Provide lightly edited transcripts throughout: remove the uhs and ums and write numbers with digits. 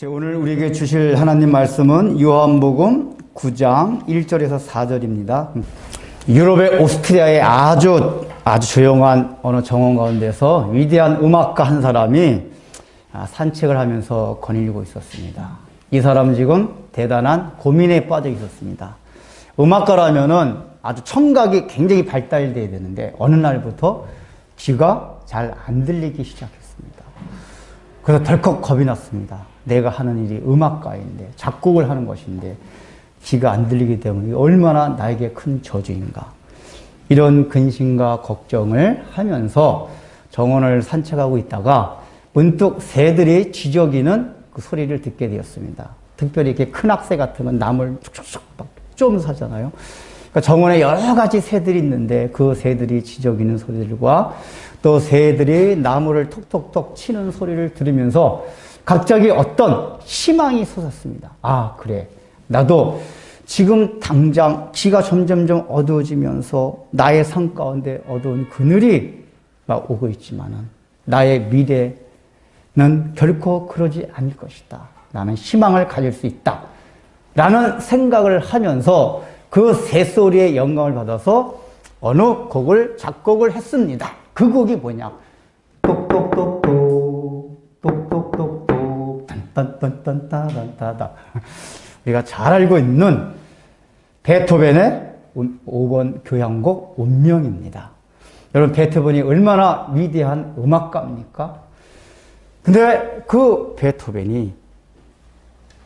오늘 우리에게 주실 하나님 말씀은 요한복음 9장 1절에서 4절입니다. 유럽의 오스트리아의 아주 조용한 어느 정원 가운데서 위대한 음악가 한 사람이 산책을 하면서 거닐고 있었습니다. 이 사람은 지금 대단한 고민에 빠져 있었습니다. 음악가라면은 아주 청각이 굉장히 발달돼야 되는데 어느 날부터 귀가 잘 안 들리기 시작했습니다. 그래서 덜컥 겁이 났습니다. 내가 하는 일이 음악가인데 작곡을 하는 것인데 귀가 안 들리기 때문에 얼마나 나에게 큰 저주인가. 이런 근심과 걱정을 하면서 정원을 산책하고 있다가 문득 새들이 쥐저귀는 그 소리를 듣게 되었습니다. 특별히 이렇게 큰 악새 같은 건 나무를 툭툭툭 막 쪼면서 하잖아요. 그러니까 정원에 여러 가지 새들이 있는데 그 새들이 쥐저귀는 소리들과 또 새들이 나무를 톡톡톡 치는 소리를 들으면서 갑자기 어떤 희망이 솟았습니다. 아, 그래. 나도 지금 당장 귀가 점점점 어두워지면서 나의 삶 가운데 어두운 그늘이 막 오고 있지만은 나의 미래는 결코 그러지 않을 것이다. 나는 희망을 가질 수 있다. 라는 생각을 하면서 그 새소리에 영감을 받아서 어느 곡을 작곡을 했습니다. 그 곡이 뭐냐? 똑똑똑똑 똑똑똑똑 딴딴딴딴따단따다. 우리가 잘 알고 있는 베토벤의 5번 교향곡 운명입니다. 여러분, 베토벤이 얼마나 위대한 음악가입니까? 근데 그 베토벤이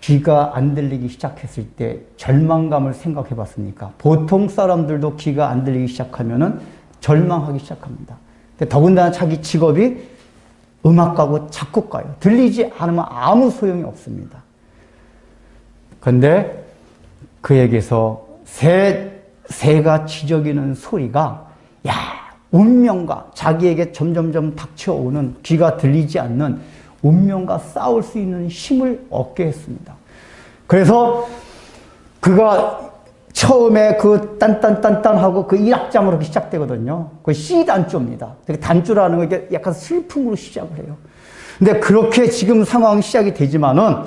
귀가 안 들리기 시작했을 때 절망감을 생각해 봤습니까? 보통 사람들도 귀가 안 들리기 시작하면은 절망하기 시작합니다. 근데 더군다나 자기 직업이 음악가고 작곡가예요. 들리지 않으면 아무 소용이 없습니다. 그런데 그에게서 새가 쥐저귀는 소리가 운명과 자기에게 점점점 닥쳐오는 귀가 들리지 않는 운명과 싸울 수 있는 힘을 얻게 했습니다. 그래서 그가 처음에 그 딴딴딴딴하고 그 1악장으로 시작되거든요. 그 C 단조입니다. 단조라는 게 약간 슬픔으로 시작을 해요. 근데 그렇게 지금 상황이 시작이 되지만은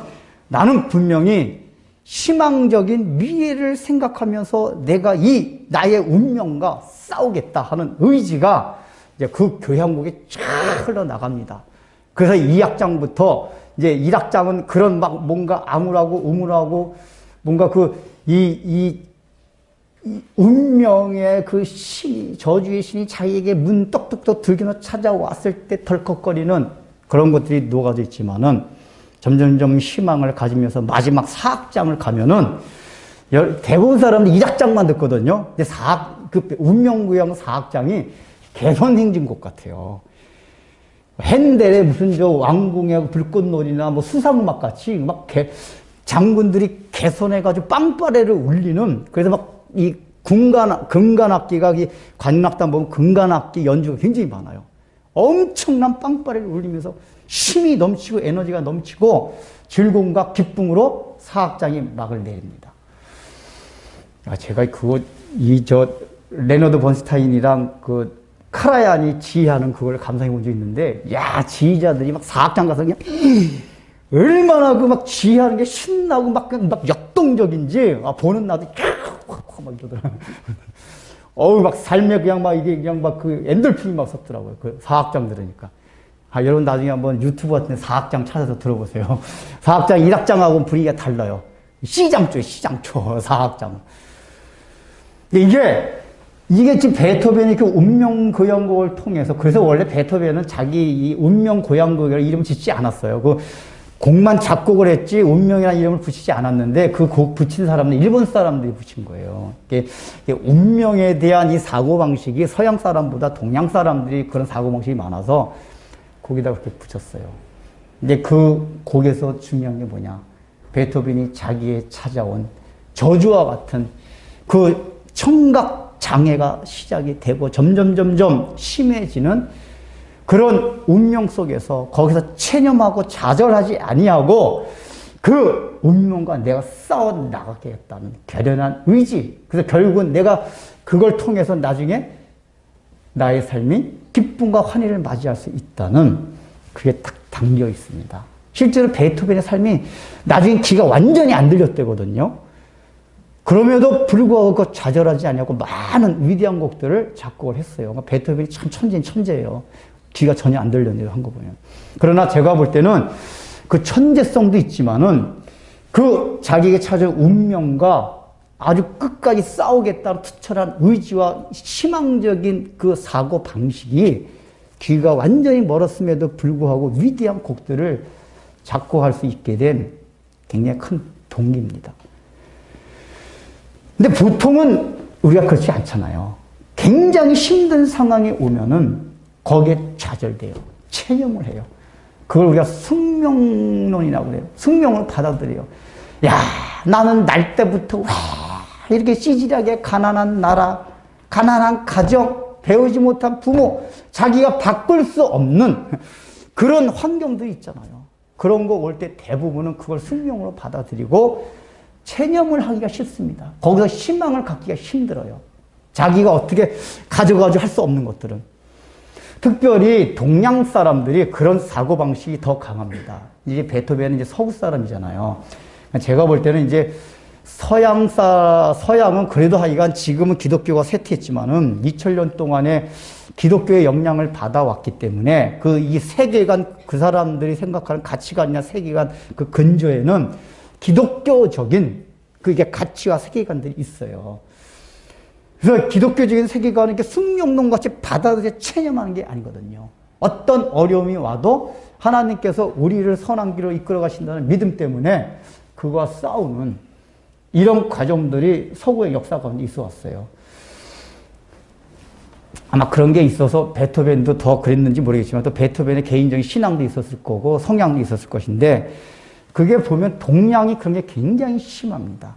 나는 분명히 희망적인 미래를 생각하면서 내가 이 나의 운명과 싸우겠다 하는 의지가 이제 그 교향곡에 쫙 흘러나갑니다. 그래서 2악장부터 이제 1악장은 그런 막 뭔가 암울하고 우물하고 뭔가 이 운명의 그 신이, 저주의 신이 자기에게 문 떡떡떡 들기나 찾아왔을 때 덜컥거리는 그런 것들이 녹아져 있지만은 점점점 희망을 가지면서 마지막 4악장을 가면은 대부분 사람들이 1악장만 듣거든요. 근데 그 운명구형 4악장이 개선행진곡 같아요. 핸델의 무슨 저 왕궁의 불꽃놀이나 뭐 수상음악 같이 막 장군들이 개선해가지고 빵빠레를 울리는, 그래서 막 이 금관악기가 관악단 보면 금관악기 연주가 굉장히 많아요. 엄청난 빵빠레를 울리면서 힘이 넘치고 에너지가 넘치고 즐거움과 기쁨으로 4악장이 막을 내립니다. 제가 레너드 번스타인이랑 그 카라얀이 지휘하는 그걸 감상해 본 적이 있는데, 지휘자들이 막 4악장 가서 그냥 얼마나 막 지휘하는 게 신나고 막 역동적인지, 보는 나도 막 이러더라고요. 막 삶에 그냥 막 그 엔돌핀이 막 섰더라고요. 그 4악장 들으니까. 여러분 나중에 한번 유튜브 같은 데 4악장 찾아서 들어보세요. 4악장, 1악장하고는 분위기가 달라요. C장조, 4악장. 이게 지금 베토벤이 그 운명 고향곡을 통해서, 그래서 원래 베토벤은 자기 이 운명 고향곡이라는 이름을 짓지 않았어요. 그 곡만 작곡을 했지 운명이라는 이름을 붙이지 않았는데 그 곡 붙인 사람은 일본 사람들이 붙인 거예요. 이게 운명에 대한 이 사고방식이 서양 사람보다 동양 사람들이 그런 사고방식이 많아서 거기다 그렇게 붙였어요. 근데 그 곡에서 중요한 게 뭐냐? 베토벤이 자기의 찾아온 저주와 같은 그 청각 장애가 시작이 되고 점점 심해지는 그런 운명 속에서 거기서 체념하고 좌절하지 아니하고 그 운명과 내가 싸워 나가겠다는 결연한 의지. 그래서 결국은 내가 그걸 통해서 나중에 나의 삶이 기쁨과 환희를 맞이할 수 있다는 그게 딱 담겨 있습니다. 실제로 베토벤의 삶이 나중에 귀가 완전히 안 들렸대거든요. 그럼에도 불구하고 그 좌절하지 않냐고 많은 위대한 곡들을 작곡을 했어요. 그러니까 베토벤이 참 천재인 천재예요. 귀가 전혀 안 들렸네요, 한 거 보면. 그러나 제가 볼 때는 그 천재성도 있지만은 그 자기에게 찾아온 운명과 아주 끝까지 싸우겠다는 투철한 의지와 희망적인 그 사고 방식이 귀가 완전히 멀었음에도 불구하고 위대한 곡들을 작곡할 수 있게 된 굉장히 큰 동기입니다. 근데 보통은 우리가 그렇지 않잖아요. 굉장히 힘든 상황이 오면은 거기에 좌절돼요. 체념을 해요. 그걸 우리가 숙명론이라고 그래요. 숙명을 받아들여요. 야, 나는 날 때부터 왜 이렇게 찌질하게 가난한 나라, 가난한 가정, 배우지 못한 부모, 자기가 바꿀 수 없는 그런 환경도 있잖아요. 그런 거 올 때 대부분은 그걸 숙명으로 받아들이고 체념을 하기가 싫습니다. 거기서 희망을 갖기가 힘들어요. 자기가 어떻게 가져가지고 할 수 없는 것들은. 특별히 동양 사람들이 그런 사고방식이 더 강합니다. 이제 베토벤은 이제 서구 사람이잖아요. 제가 볼 때는 이제 서양은 그래도 하여간 지금은 기독교가 쇠퇴했지만은 2000년 동안에 기독교의 영향을 받아왔기 때문에 이 세계관, 그 사람들이 생각하는 가치관이나 세계관 그 근저에는 기독교적인 그게 가치와 세계관들이 있어요. 그래서 기독교적인 세계관은 이렇게 숙명론 같이 받아들여 체념하는 게 아니거든요. 어떤 어려움이 와도 하나님께서 우리를 선한 길로 이끌어 가신다는 믿음 때문에 그와 싸우는 이런 과정들이 서구의 역사 가운데 있어 왔어요. 아마 그런 게 있어서 베토벤도 더 그랬는지 모르겠지만 또 베토벤의 개인적인 신앙도 있었을 거고 성향도 있었을 것인데 그게 보면 동양이 그런 게 굉장히 심합니다.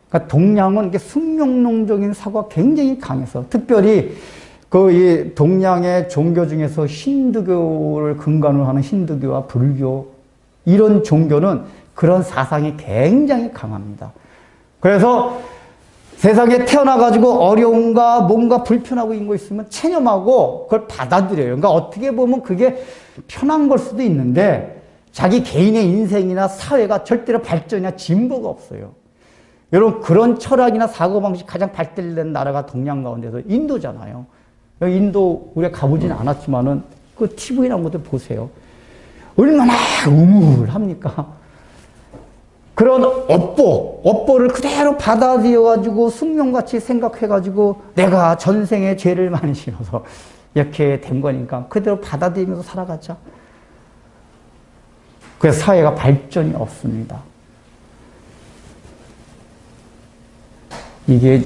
그러니까 동양은 이게 숙명론적인 사고가 굉장히 강해서 특별히 이 동양의 종교 중에서 힌두교를 근간으로 하는 힌두교와 불교 이런 종교는 그런 사상이 굉장히 강합니다. 그래서 세상에 태어나가지고 어려움과 뭔가 불편하고 있는 거 있으면 체념하고 그걸 받아들여요. 그러니까 어떻게 보면 그게 편한 걸 수도 있는데 자기 개인의 인생이나 사회가 절대로 발전이나 진보가 없어요. 여러분 그런 철학이나 사고방식 가장 발달된 나라가 동양 가운데서 인도잖아요. 인도 우리가 가보지는 않았지만은 그 TV에 나온 것들 보세요. 얼마나 우물합니까? 그런 업보를 그대로 받아들여가지고 숙명같이 생각해가지고 내가 전생에 죄를 많이 지어서 이렇게 된 거니까 그대로 받아들이면서 살아가자. 그래서 사회가 발전이 없습니다. 이게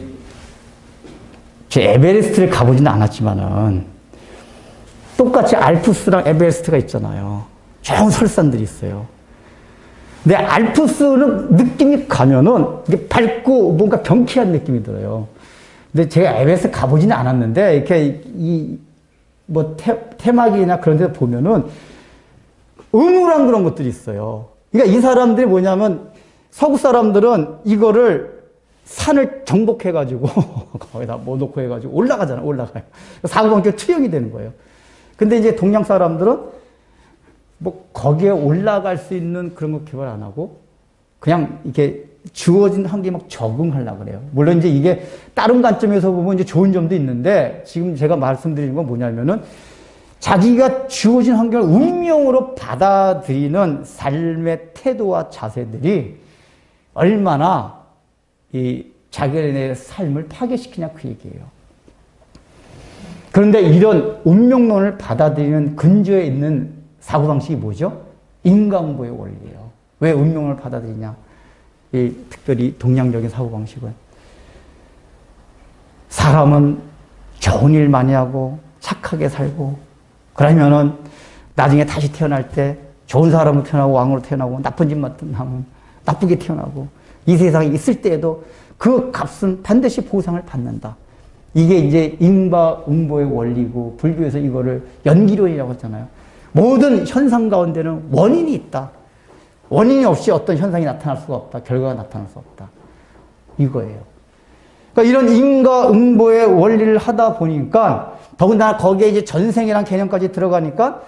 제 에베레스트를 가보지는 않았지만은 똑같이 알프스랑 에베레스트가 있잖아요. 좋은 설산들이 있어요. 근데 알프스는 느낌이 가면은 이게 밝고 뭔가 경쾌한 느낌이 들어요. 근데 제가 에베레스트 가보지는 않았는데 이렇게 테마기나 그런 데서 보면은 음울한 그런 것들이 있어요. 그러니까 이 사람들이 뭐냐면 서구 사람들은 이거를 산을 정복해가지고 거기다 뭐 놓고 해가지고 올라가요. 사고방식이 투영이 되는 거예요. 근데 이제 동양 사람들은 뭐 거기에 올라갈 수 있는 그런 거 개발 안 하고 그냥 이렇게 주어진 환경에 막 적응하려고 그래요. 물론 이제 이게 다른 관점에서 보면 이제 좋은 점도 있는데 지금 제가 말씀드리는 건 뭐냐면은 자기가 주어진 환경을 운명으로 받아들이는 삶의 태도와 자세들이 얼마나 이 자기의 삶을 파괴시키냐 그 얘기예요. 그런데 이런 운명론을 받아들이는 근저에 있는 사고방식이 뭐죠? 인과응보의 원리예요. 왜 운명을 받아들이냐? 특별히 동양적인 사고방식은 사람은 좋은 일 많이 하고 착하게 살고 그러면은 나중에 다시 태어날 때 좋은 사람으로 태어나고 왕으로 태어나고 나쁜 짓만 하면 나쁘게 태어나고 이 세상에 있을 때에도 그 값은 반드시 보상을 받는다. 이게 이제 인과응보의 원리고 불교에서 이거를 연기론이라고 했잖아요. 모든 현상 가운데는 원인이 있다. 원인이 없이 어떤 현상이 나타날 수가 없다. 결과가 나타날 수 없다. 이거예요. 그러니까 이런 인과응보의 원리를 하다 보니까 더군다나 거기에 이제 전생이라는 개념까지 들어가니까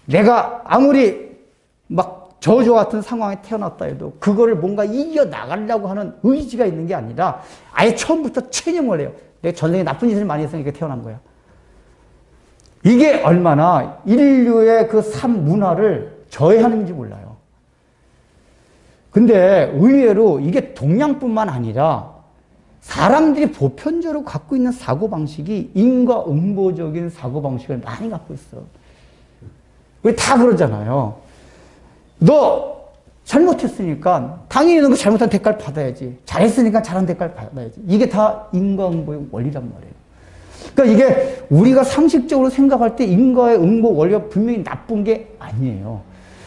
내가 아무리 막 저주 같은 상황에 태어났다 해도 그거를 뭔가 이겨나가려고 하는 의지가 있는 게 아니라 아예 처음부터 체념을 해요. 내가 전생에 나쁜 짓을 많이 했으니까 태어난 거야. 이게 얼마나 인류의 그 삶 문화를 저해하는지 몰라요. 근데 의외로 이게 동양뿐만 아니라 사람들이 보편적으로 갖고 있는 사고방식이 인과응보적인 사고방식을 많이 갖고 있어. 우리 다 그러잖아요. 너 잘못했으니까 당연히 너 잘못한 대가를 받아야지. 잘했으니까 잘한 대가를 받아야지. 이게 다 인과응보의 원리란 말이에요. 그러니까 이게 우리가 상식적으로 생각할 때 인과의 응보 원리가 분명히 나쁜 게 아니에요.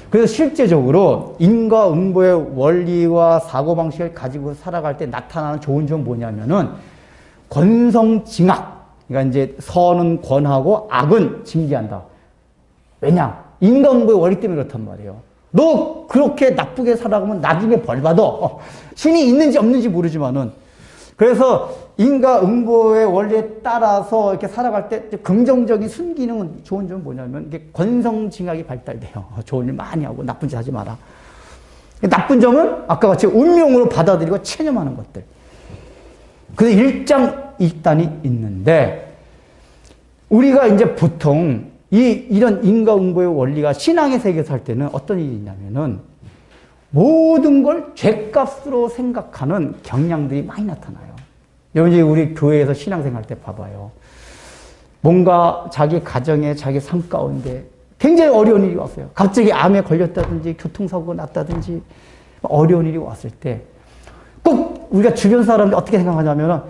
그래서 실제적으로 인과응보의 원리와 사고방식을 가지고 살아갈 때 나타나는 좋은 점은 뭐냐면은 권성징악. 그러니까 이제 선은 권하고 악은 징계한다. 왜냐? 인과응보의 원리 때문에 그렇단 말이에요. 너 그렇게 나쁘게 살아가면 나중에 벌 받아. 신이 있는지 없는지 모르지만은. 그래서 인과응보의 원리에 따라서 이렇게 살아갈 때 긍정적인 순기능은 좋은 점은 뭐냐면 이게 권성징악이 발달돼요. 좋은 일 많이 하고 나쁜 짓 하지 마라. 나쁜 점은 아까 같이 운명으로 받아들이고 체념하는 것들. 그래서 일장일단이 있는데 우리가 이제 보통 이런 인과응보의 원리가 신앙의 세계에서 할 때는 어떤 일이 있냐면은 모든 걸 죗값으로 생각하는 경향들이 많이 나타나요. 여러분, 우리 교회에서 신앙생활 때 봐봐요. 뭔가 자기 가정에 자기 삶 가운데 굉장히 어려운 일이 왔어요. 갑자기 암에 걸렸다든지 교통사고가 났다든지 어려운 일이 왔을 때 꼭 우리가 주변 사람들 어떻게 생각하냐면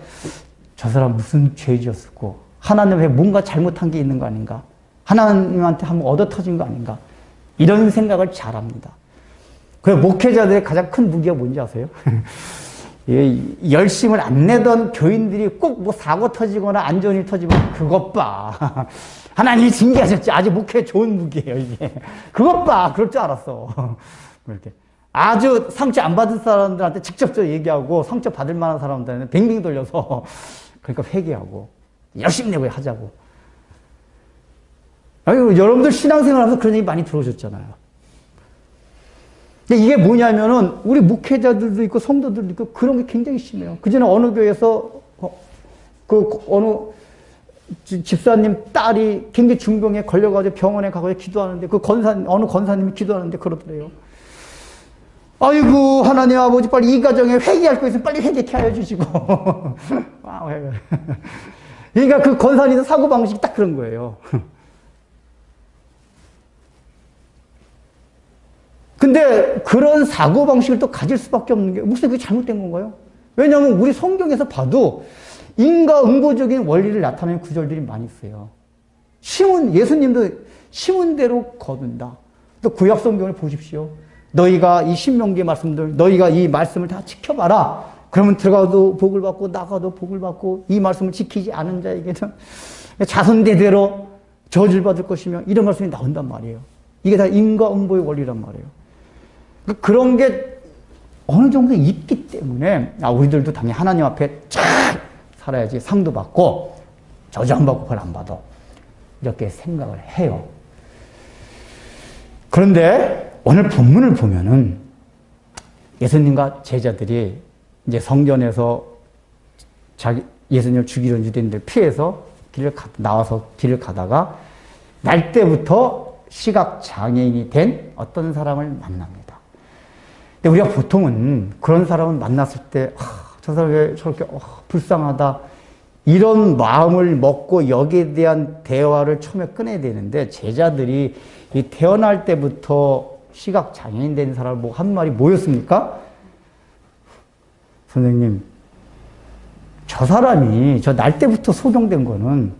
저 사람 무슨 죄 지었을고 하나님에 뭔가 잘못한 게 있는 거 아닌가? 하나님한테 한번 얻어 터진 거 아닌가? 이런 생각을 잘합니다. 그래서 목회자들의 가장 큰 무기가 뭔지 아세요? 열심을 안 내던 교인들이 꼭 뭐 사고 터지거나 안 좋은 일 터지면 그것 봐. 하나님이 징계하셨지. 아주 목회 좋은 무기예요, 이게. 그것 봐. 그럴 줄 알았어. 이렇게. 아주 상처 안 받은 사람들한테 직접적으로 얘기하고 상처 받을 만한 사람들한테 빙빙 돌려서 그러니까 회개하고 열심히 내고 하자고. 아니, 여러분들 신앙생활 하면서 그런 얘기 많이 들어오셨잖아요. 근데 이게 뭐냐면은 우리 목회자들도 있고 성도들도 있고 그런 게 굉장히 심해요. 그전에 어느 교회에서 어느 집사님 딸이 굉장히 중병에 걸려가지고 병원에 가서 기도하는데 어느 권사님이 기도하는데 그러더래요. 아이고 하나님 아버지 빨리 이 가정에 회개할 거 있으면 빨리 회개케 하여 주시고. 그러니까 그 권사님도 사고방식이 딱 그런 거예요. 근데 그런 사고방식을 또 가질 수밖에 없는 게 무슨 그게 잘못된 건가요? 왜냐하면 우리 성경에서 봐도 인과응보적인 원리를 나타내는 구절들이 많이 있어요. 예수님도 심은 대로 거둔다. 또 구약 성경을 보십시오. 너희가 이 신명기의 말씀들, 너희가 이 말씀을 다 지켜봐라. 그러면 들어가도 복을 받고 나가도 복을 받고 이 말씀을 지키지 않은 자에게는 자손대대로 저주를 받을 것이며 이런 말씀이 나온단 말이에요. 이게 다 인과응보의 원리란 말이에요. 그런 게 어느 정도 있기 때문에 우리들도 당연히 하나님 앞에 잘 살아야지 상도 받고 저주 안 받고 벌 안 받아. 이렇게 생각을 해요. 그런데 오늘 본문을 보면은 예수님과 제자들이 이제 성전에서 예수님을 죽이려는 유대인들 피해서 나와서 길을 가다가 날 때부터 시각장애인이 된 어떤 사람을 만납니다. 근데 우리가 보통은 그런 사람을 만났을 때, 저 사람 왜 저렇게 불쌍하다. 이런 마음을 먹고 여기에 대한 대화를 처음에 꺼내야 되는데, 제자들이 이 태어날 때부터 시각장애인 된 사람을 보고 한 말이 뭐였습니까? 선생님, 저 사람이 저 날 때부터 소경된 거는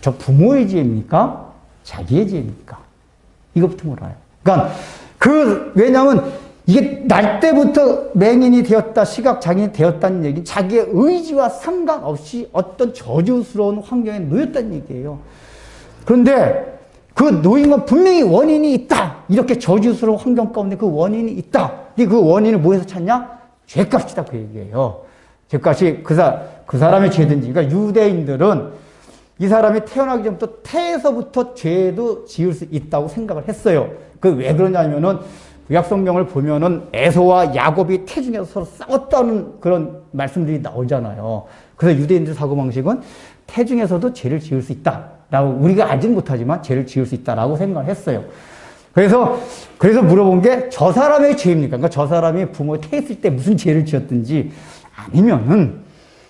저 부모의 죄입니까? 자기의 죄입니까? 이것부터 물어요. 그러니까 왜냐하면 이게 날 때부터 맹인이 되었다, 시각장애인이 되었다는 얘기는 자기의 의지와 상관없이 어떤 저주스러운 환경에 놓였다는 얘기예요. 그런데 그 놓인 건 분명히 원인이 있다. 이렇게 저주스러운 환경 가운데 그 원인이 있다. 근데 그 원인을 뭐에서 찾냐? 죄값이다. 그 얘기예요. 죄값이 그 사람의 죄든지. 그러니까 유대인들은 이 사람이 태어나기 전부터 태에서부터 죄도 지을 수 있다고 생각을 했어요. 그 왜 그러냐면은 구약성경을 보면은 에서와 야곱이 태중에서 서로 싸웠다는 그런 말씀들이 나오잖아요. 그래서 유대인들 사고방식은 태중에서도 죄를 지을 수 있다라고, 우리가 알지는 못하지만 죄를 지을 수 있다라고 생각을 했어요. 그래서 물어본 게 저 사람의 죄입니까? 그러니까 저 사람이 부모에 태했을 때 무슨 죄를 지었든지, 아니면은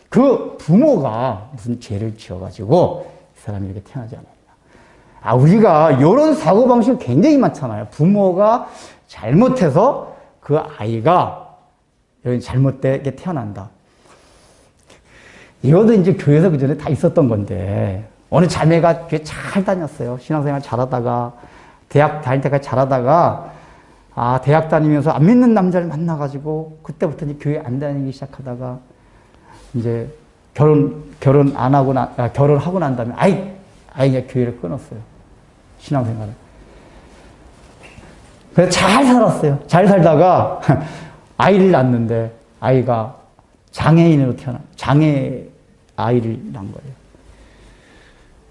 그 부모가 무슨 죄를 지어가지고 이 사람이 이렇게 태어나지 않았나. 우리가 이런 사고방식 굉장히 많잖아요. 부모가 잘못해서 그 아이가 잘못되게 태어난다. 이것도 이제 교회에서 그 전에 다 있었던 건데, 어느 자매가 교회 잘 다녔어요. 신앙생활 잘하다가, 대학 다닐 때까지 잘하다가, 대학 다니면서 안 믿는 남자를 만나가지고, 그때부터 이제 교회 안 다니기 시작하다가, 이제 결혼하고 난 다음에, 이제 교회를 끊었어요. 신앙생활을. 그래서 잘 살았어요. 잘 살다가, 아이를 낳았는데, 아이가 장애인으로 장애 아이를 낳은 거예요.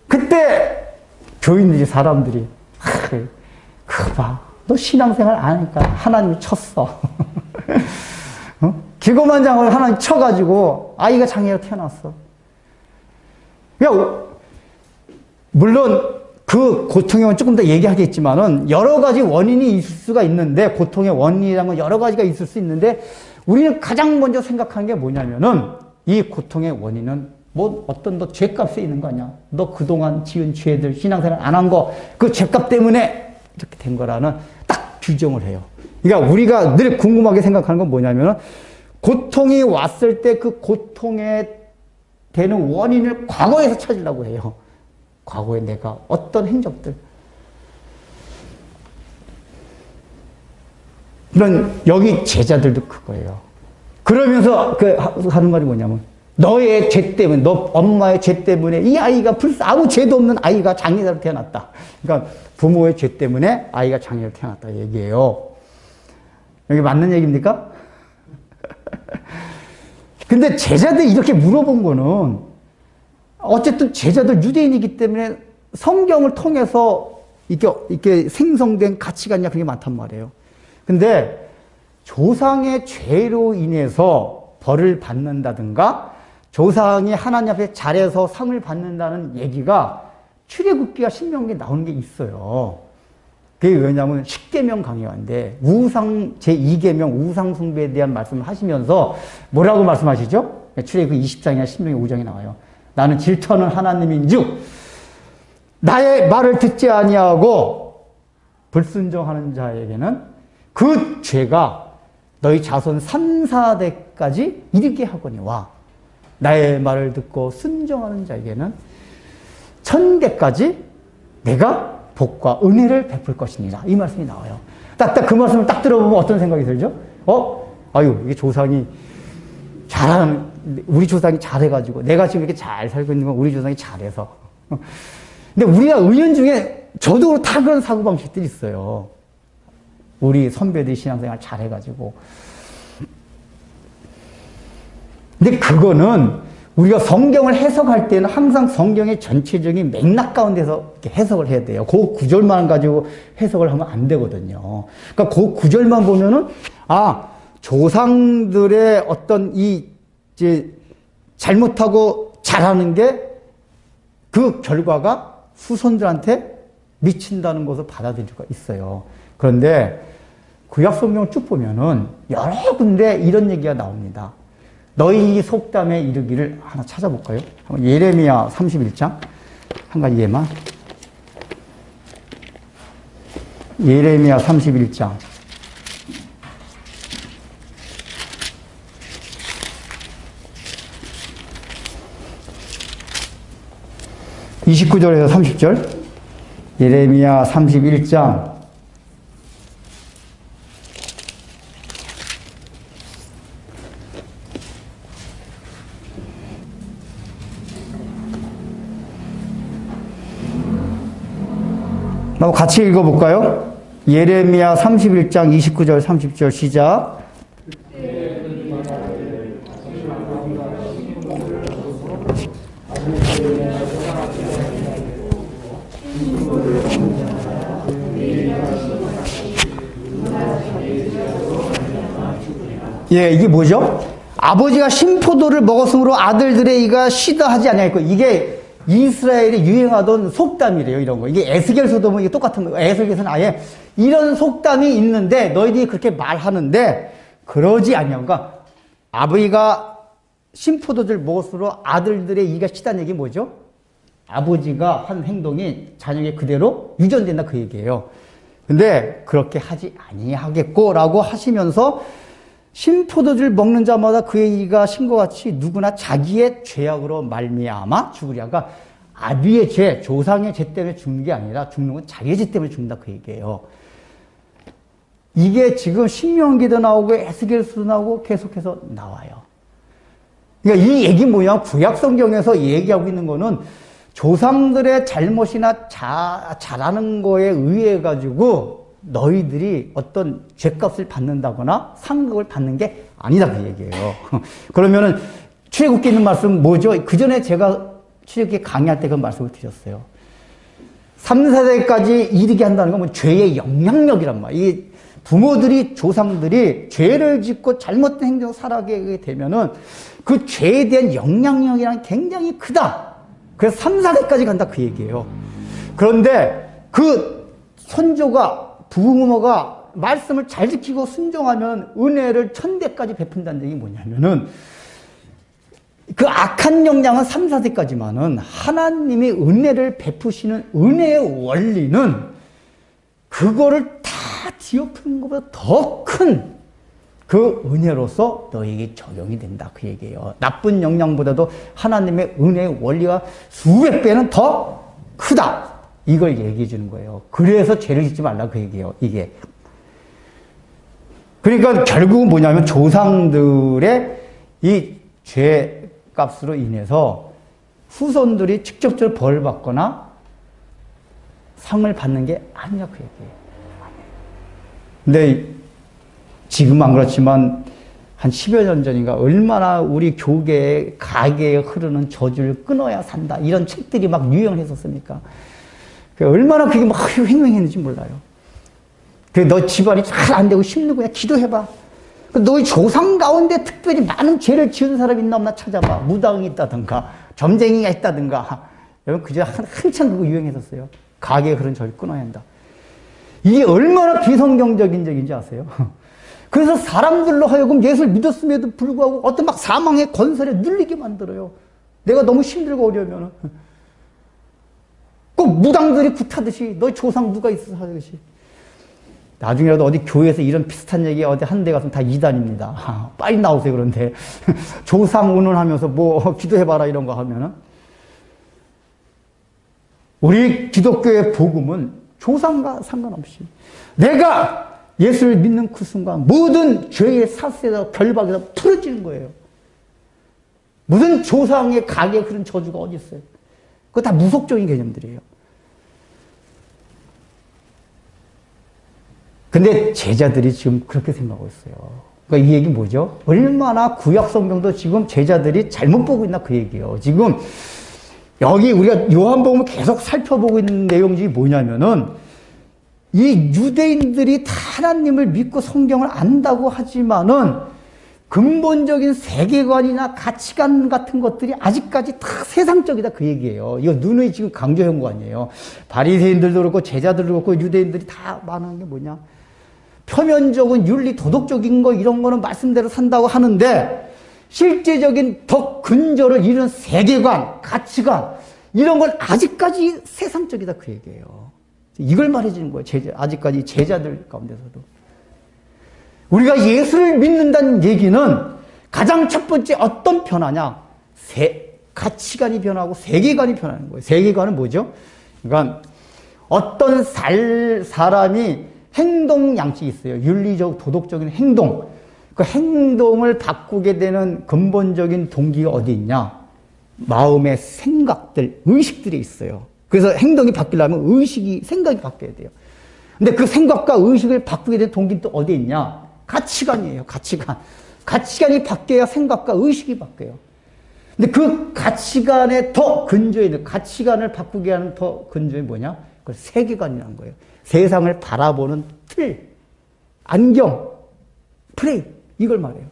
그때, 교인들이, 사람들이, 너 신앙생활 안 하니까 하나님이 쳤어. 기고만장을 하나님 쳐가지고 아이가 장애로 태어났어. 물론 그 고통은 조금 더 얘기하겠지만은 여러 가지 원인이 있을 수가 있는데, 고통의 원인이라는 건 여러 가지가 있을 수 있는데, 우리는 가장 먼저 생각하는 게 뭐냐면은, 이 고통의 원인은 어떤 너 죄값에 있는 거 아니야? 너 그동안 지은 죄들, 신앙생활 안 한 거, 그 죄값 때문에 이렇게 된 거라는 딱 규정을 해요. 그러니까 우리가 늘 궁금하게 생각하는 건 뭐냐면은, 고통이 왔을 때 그 고통에 되는 원인을 과거에서 찾으려고 해요. 과거에 내가 어떤 행적들. 그런, 여기 제자들도 그거예요. 그러면서 하는 말이 뭐냐면, 너의 죄 때문에, 너 엄마의 죄 때문에 이 아이가 아무 죄도 없는 아이가 장애자로 태어났다. 그러니까 부모의 죄 때문에 아이가 장애로 태어났다 얘기예요. 여기 맞는 얘기입니까? 근데 제자들이 이렇게 물어본 거는, 어쨌든 제자들 유대인이기 때문에 성경을 통해서 이렇게 생성된 가치관이 굉장히 많단 말이에요. 근데 조상의 죄로 인해서 벌을 받는다든가, 조상이 하나님 앞에 잘해서 상을 받는다는 얘기가 출애굽기와 신명기에 나오는 게 있어요. 그게 왜냐하면 10계명 강요한데, 제2계명 우상 숭배에 대한 말씀을 하시면서 뭐라고 말씀하시죠? 출애굽기 20장이나 신명기 5장에 나와요. 나는 질투하는 하나님인즉 나의 말을 듣지 아니하고 불순종하는 자에게는 그 죄가 너희 자손 3, 4대까지 이르게 하거니와, 나의 말을 듣고 순종하는 자에게는 1000대까지 내가 복과 은혜를 베풀 것입니다. 이 말씀이 나와요. 딱 그 말씀을 딱 들어보면 어떤 생각이 들죠? 이게 조상이 우리 조상이 잘해가지고, 내가 지금 이렇게 잘 살고 있는 건 우리 조상이 잘해서. 근데 우리가 의견중에 저도 다 그런 사고방식들이 있어요. 우리 선배들이 신앙생활 잘해가지고. 근데 그거는 우리가 성경을 해석할 때는 항상 성경의 전체적인 맥락 가운데서 이렇게 해석을 해야 돼요. 그 구절만 가지고 해석을 하면 안 되거든요. 그러니까 그 구절만 보면은, 조상들의 어떤 잘못하고 잘하는 게 그 결과가 후손들한테 미친다는 것을 받아들일 수가 있어요. 그런데 구약 성경을 쭉 보면은 여러 군데 이런 얘기가 나옵니다. 너희 속담에 이르기를, 하나 찾아볼까요? 예레미야 31장 한 가지 예만. 예레미야 31장 29절에서 30절. 예레미야 31장 '한번 같이 읽어볼까요? 예레미야 31장 29절 30절 시작. 예, 이게 뭐죠? 아버지가 신포도를 먹었으므로 아들들의 이가 쉬다 하지 아니하였고, 이게 이스라엘에 유행하던 속담이래요, 이런 거. 이게 에스겔서도 뭐 이게 똑같은 거예요. 에스겔서는 아예 이런 속담이 있는데 너희들이 그렇게 말하는데 그러지 아니하고, 그러니까 아버지가 신포도를 먹었으므로 아들들의 이가 쉬다는 얘기 뭐죠? 아버지가 한 행동이 자녀에게 그대로 유전된다 그 얘기예요. 근데 그렇게 하지 아니하겠고라고 하시면서 신포도주를 먹는 자마다 그의 이가 신과 같이 누구나 자기의 죄악으로 말미암아 죽으리라. 그러니까 아비의 죄, 조상의 죄 때문에 죽는 게 아니라 죽는 건 자기의 죄 때문에 죽는다 그 얘기예요. 이게 지금 신명기도 나오고 에스겔서도 나오고 계속해서 나와요. 그러니까 이 얘기 뭐냐? 구약 성경에서 얘기하고 있는 거는 조상들의 잘못이나 잘하는 거에 의해 가지고 너희들이 어떤 죄값을 받는다거나 상급을 받는 게 아니다 그 얘기예요. 그러면은 출애굽기에 있는 말씀 뭐죠? 그 전에 제가 출애굽기 강의할 때 그 말씀을 드렸어요. 3, 4대까지 이르게 한다는 건 뭐 죄의 영향력이란 말이에요. 이 부모들이 조상들이 죄를 짓고 잘못된 행동을 살아가게 되면은 그 죄에 대한 영향력이란 굉장히 크다. 그래서 3, 4대까지 간다 그 얘기예요. 그런데 그 선조가 부모가 말씀을 잘 지키고 순종하면 은혜를 1000대까지 베푼다는 얘기 뭐냐면은 그 악한 영향은 3, 4대까지만은 하나님이 은혜를 베푸시는 은혜의 원리는 그거를 다 뒤엎는 것보다 더 큰 그 은혜로서 너에게 적용이 된다 그 얘기예요. 나쁜 영향보다도 하나님의 은혜의 원리가 수백 배는 더 크다. 이걸 얘기해 주는 거예요. 그래서 죄를 짓지 말라 그 얘기예요. 이게. 그러니까 결국은 뭐냐면 조상들의 이 죄값으로 인해서 후손들이 직접적으로 벌을 받거나 상을 받는 게 아니냐 그 얘기예요. 근데 지금 안 그렇지만 한 10여 년 전인가 얼마나 우리 교계에 가게에 흐르는 저주를 끊어야 산다 이런 책들이 막 유행을 했었습니까? 얼마나 그게 막 횡행했는지 몰라요. 너 집안이 잘 안 되고 힘들고 기도해봐. 너희 조상 가운데 특별히 많은 죄를 지은 사람이 있나 없나 찾아봐. 무당이 있다든가 점쟁이가 있다든가. 여러분 그저 한참 그거 유행했었어요. 가게에 흐르는 저주를 끊어야 한다. 이게 얼마나 비성경적인 적인지 아세요? 그래서 사람들로 하여금 예수를 믿었음에도 불구하고 어떤 막 사망의 건설에 눌리게 만들어요. 내가 너무 힘들고 어려우면. 꼭 무당들이 굿하듯이 너희 조상 누가 있어서 하듯이. 나중에라도 어디 교회에서 이런 비슷한 얘기 어디 한 데 가서 다 이단입니다. 빨리 나오세요 그런데. 조상 운운하면서 뭐 기도해봐라 이런 거 하면은. 우리 기독교의 복음은 조상과 상관없이 내가 예수를 믿는 그 순간 모든 죄의 사슬에다 결박에다 풀어지는 거예요. 무슨 조상의 가게에 그런 저주가 어디 있어요? 그거 다 무속적인 개념들이에요. 근데 제자들이 지금 그렇게 생각하고 있어요. 그러니까 이 얘기 뭐죠? 얼마나 구약 성경도 지금 제자들이 잘못 보고 있나 그 얘기예요. 지금 여기 우리가 요한복음을 계속 살펴보고 있는 내용 중에 뭐냐면은 이 유대인들이 다 하나님을 믿고 성경을 안다고 하지만은 근본적인 세계관이나 가치관 같은 것들이 아직까지 다 세상적이다 그 얘기예요. 이거 누누이 지금 강조한 거 아니에요. 바리새인들도 그렇고 제자들도 그렇고 유대인들이 다 말하는 게 뭐냐. 표면적인 윤리 도덕적인 거 이런 거는 말씀대로 산다고 하는데 실제적인 더 근저를 이루는 세계관, 가치관 이런 건 아직까지 세상적이다 그 얘기예요. 이걸 말해주는 거예요. 아직까지 제자들 가운데서도. 우리가 예수를 믿는다는 얘기는 가장 첫 번째 어떤 변화냐? 가치관이 변하고 세계관이 변하는 거예요. 세계관은 뭐죠? 그러니까 어떤 사람이 행동 양식이 있어요. 윤리적, 도덕적인 행동. 그 행동을 바꾸게 되는 근본적인 동기가 어디 있냐? 마음의 생각들, 의식들이 있어요. 그래서 행동이 바뀌려면 생각이 바뀌어야 돼요. 근데 그 생각과 의식을 바꾸게 된 동기는 또 어디에 있냐? 가치관이에요, 가치관. 가치관이 바뀌어야 생각과 의식이 바뀌어요. 근데 그 가치관에 더 근저에 있는, 가치관을 바꾸게 하는 더 근저에 뭐냐? 그걸 세계관이라는 거예요. 세상을 바라보는 틀, 안경, 프레임, 이걸 말해요.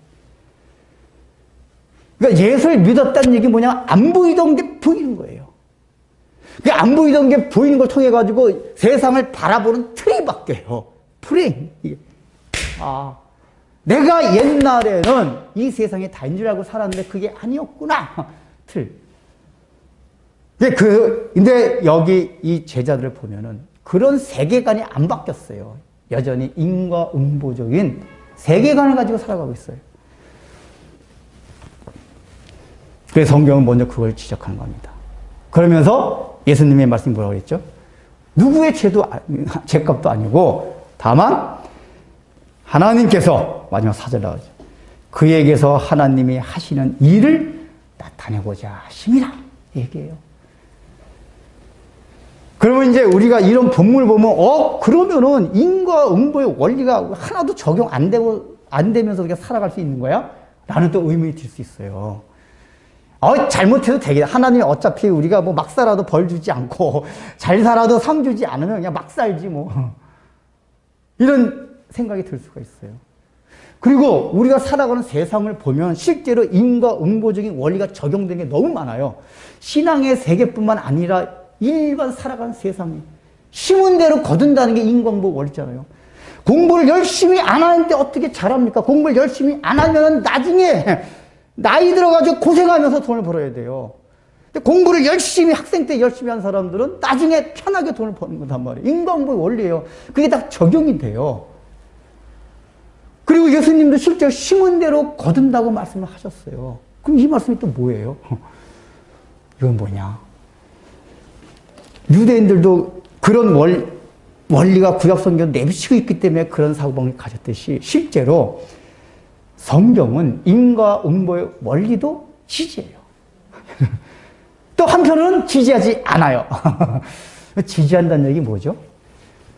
그러니까 예수를 믿었다는 얘기 뭐냐? 안 보이던 게 보이는 거예요. 그러니까 안 보이던 게 보이는 걸 통해 가지고 세상을 바라보는 틀이 바뀌어요. 프레임. 아, 내가 옛날에는 이 세상에 다인 줄 알고 살았는데 그게 아니었구나. 틀. 근데 여기 이 제자들을 보면은 그런 세계관이 안 바뀌었어요. 여전히 인과응보적인 세계관을 가지고 살아가고 있어요. 그래서 성경은 먼저 그걸 지적하는 겁니다. 그러면서 예수님의 말씀이 뭐라고 그랬죠? 누구의 죄값도 아니고 다만 하나님께서 마지막 4절 나오죠. 그에게서 하나님이 하시는 일을 나타내고자 하심이라 얘기해요. 그러면 이제 우리가 이런 본문을 보면 그러면은 인과응보의 원리가 하나도 적용 안 되면서 우리가 살아갈 수 있는 거야? 라는 또 의문이 들 수 있어요. 잘못해도 되겠다. 하나님이 어차피 우리가 뭐 막 살아도 벌 주지 않고 잘 살아도 상 주지 않으면 그냥 막 살지 뭐. 이런 생각이 들 수가 있어요. 그리고 우리가 살아가는 세상을 보면 실제로 인과응보적인 원리가 적용된 게 너무 많아요. 신앙의 세계뿐만 아니라 일반 살아가는 세상이 심은 대로 거둔다는 게 인과응보 원리잖아요. 공부를 열심히 안 하는데 어떻게 잘합니까? 공부를 열심히 안 하면 나중에 나이 들어가지고 고생하면서 돈을 벌어야 돼요. 근데 공부를 열심히 학생 때 열심히 한 사람들은 나중에 편하게 돈을 버는 거단 말이에요. 인과응보의 원리예요. 그게 다 적용이 돼요. 그리고 예수님도 실제로 심은 대로 거둔다고 말씀을 하셨어요. 그럼 이 말씀이 또 뭐예요? 이건 뭐냐? 유대인들도 그런 원리가 구약성경 내비치고 있기 때문에 그런 사고방식을 가졌듯이 실제로 성경은 인과응보의 원리도 지지해요. 또 한편으로는 지지하지 않아요. 지지한다는 얘기 뭐죠?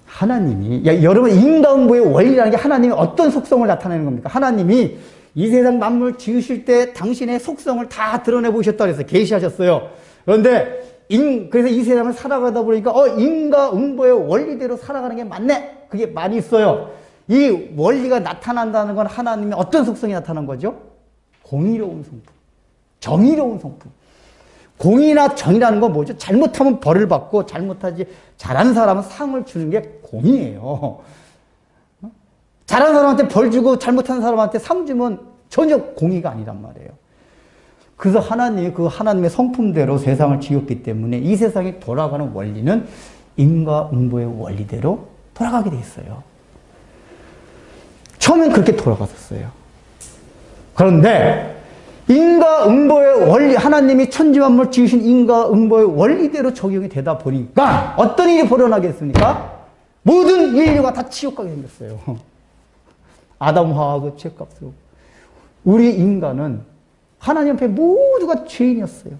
하나님이, 여러분 인과응보의 원리라는 게 하나님이 어떤 속성을 나타내는 겁니까? 하나님이 이 세상 만물을 지으실 때 당신의 속성을 다 드러내 보셨다고 해서 계시하셨어요. 그런데 그래서 이 세상을 살아가다 보니까 인과응보의 원리대로 살아가는 게 맞네. 그게 많이 있어요. 이 원리가 나타난다는 건 하나님의 어떤 속성이 나타난 거죠? 공의로운 성품, 정의로운 성품. 공의나 정의라는 건 뭐죠? 잘못하면 벌을 받고 잘못하지 잘하는 사람은 상을 주는 게 공의예요. 잘하는 사람한테 벌 주고 잘못하는 사람한테 상 주면 전혀 공의가 아니란 말이에요. 그래서 하나님이 그 하나님의 성품대로 세상을 지었기 때문에 이 세상이 돌아가는 원리는 인과응보의 원리대로 돌아가게 돼 있어요. 처음엔 그렇게 돌아갔었어요. 그런데 인과응보의 원리, 하나님이 천지만물 지으신 인과응보의 원리대로 적용이 되다 보니까 어떤 일이 벌어나겠습니까? 모든 인류가 다 지옥 가게 생겼어요. 아담, 하와 그 죄값으로. 우리 인간은 하나님 앞에 모두가 죄인이었어요.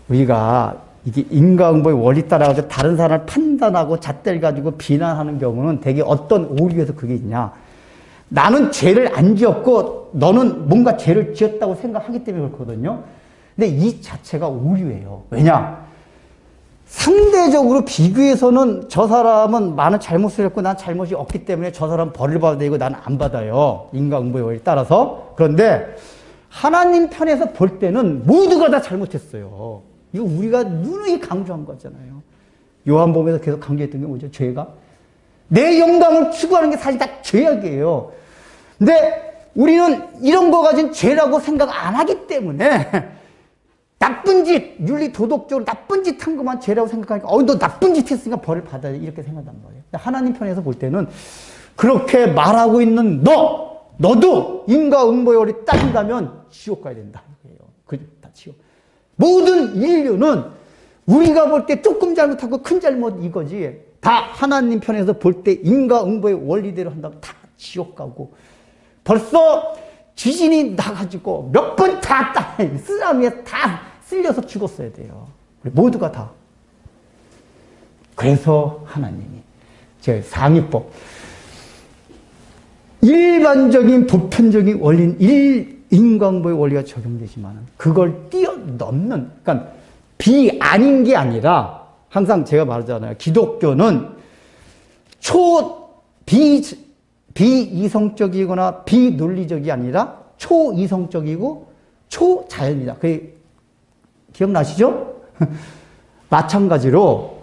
우리가 이게 인과응보의 원리 따라가지고 다른 사람을 판단하고 잣대를 가지고 비난하는 경우는 되게 어떤 오류에서 그게 있냐. 나는 죄를 안 지었고 너는 뭔가 죄를 지었다고 생각하기 때문에 그렇거든요. 근데 이 자체가 오류예요. 왜냐? 상대적으로 비교해서는 저 사람은 많은 잘못을 했고 난 잘못이 없기 때문에 저 사람은 벌을 받아야 되고 나는 안 받아요. 인과응보의 원리에 따라서. 그런데 하나님 편에서 볼 때는 모두가 다 잘못했어요. 이거 우리가 누누이 강조한 거잖아요. 요한복음에서 계속 강조했던 게 뭐죠? 죄가. 내 영광을 추구하는 게 사실 다 죄악이에요. 근데 우리는 이런 거 가진 죄라고 생각 안 하기 때문에 나쁜 짓, 윤리 도덕적으로 나쁜 짓 한 것만 죄라고 생각하니까 너 나쁜 짓 했으니까 벌을 받아야 돼. 이렇게 생각한단 말이에요. 하나님 편에서 볼 때는 그렇게 말하고 있는 너도 인과응보의 원리 따진다면 지옥 가야 된다. 다 지옥. 모든 인류는 우리가 볼 때 조금 잘못하고 큰 잘못 이거지. 다 하나님 편에서 볼 때 인과응보의 원리대로 한다면 다 지옥 가고 벌써 지진이 나가지고 몇 번 다 쓰나미에 다 쓸려서 죽었어야 돼요. 모두가 다. 그래서 하나님이 제 상위법 일반적인 보편적인 원리는 인과응보의 원리가 적용되지만 그걸 뛰어넘는, 그러니까 아닌 게 아니라 항상 제가 말하잖아요. 기독교는 비이성적이거나 비논리적이 아니라 초이성적이고 초자연이다. 그게 기억나시죠? 마찬가지로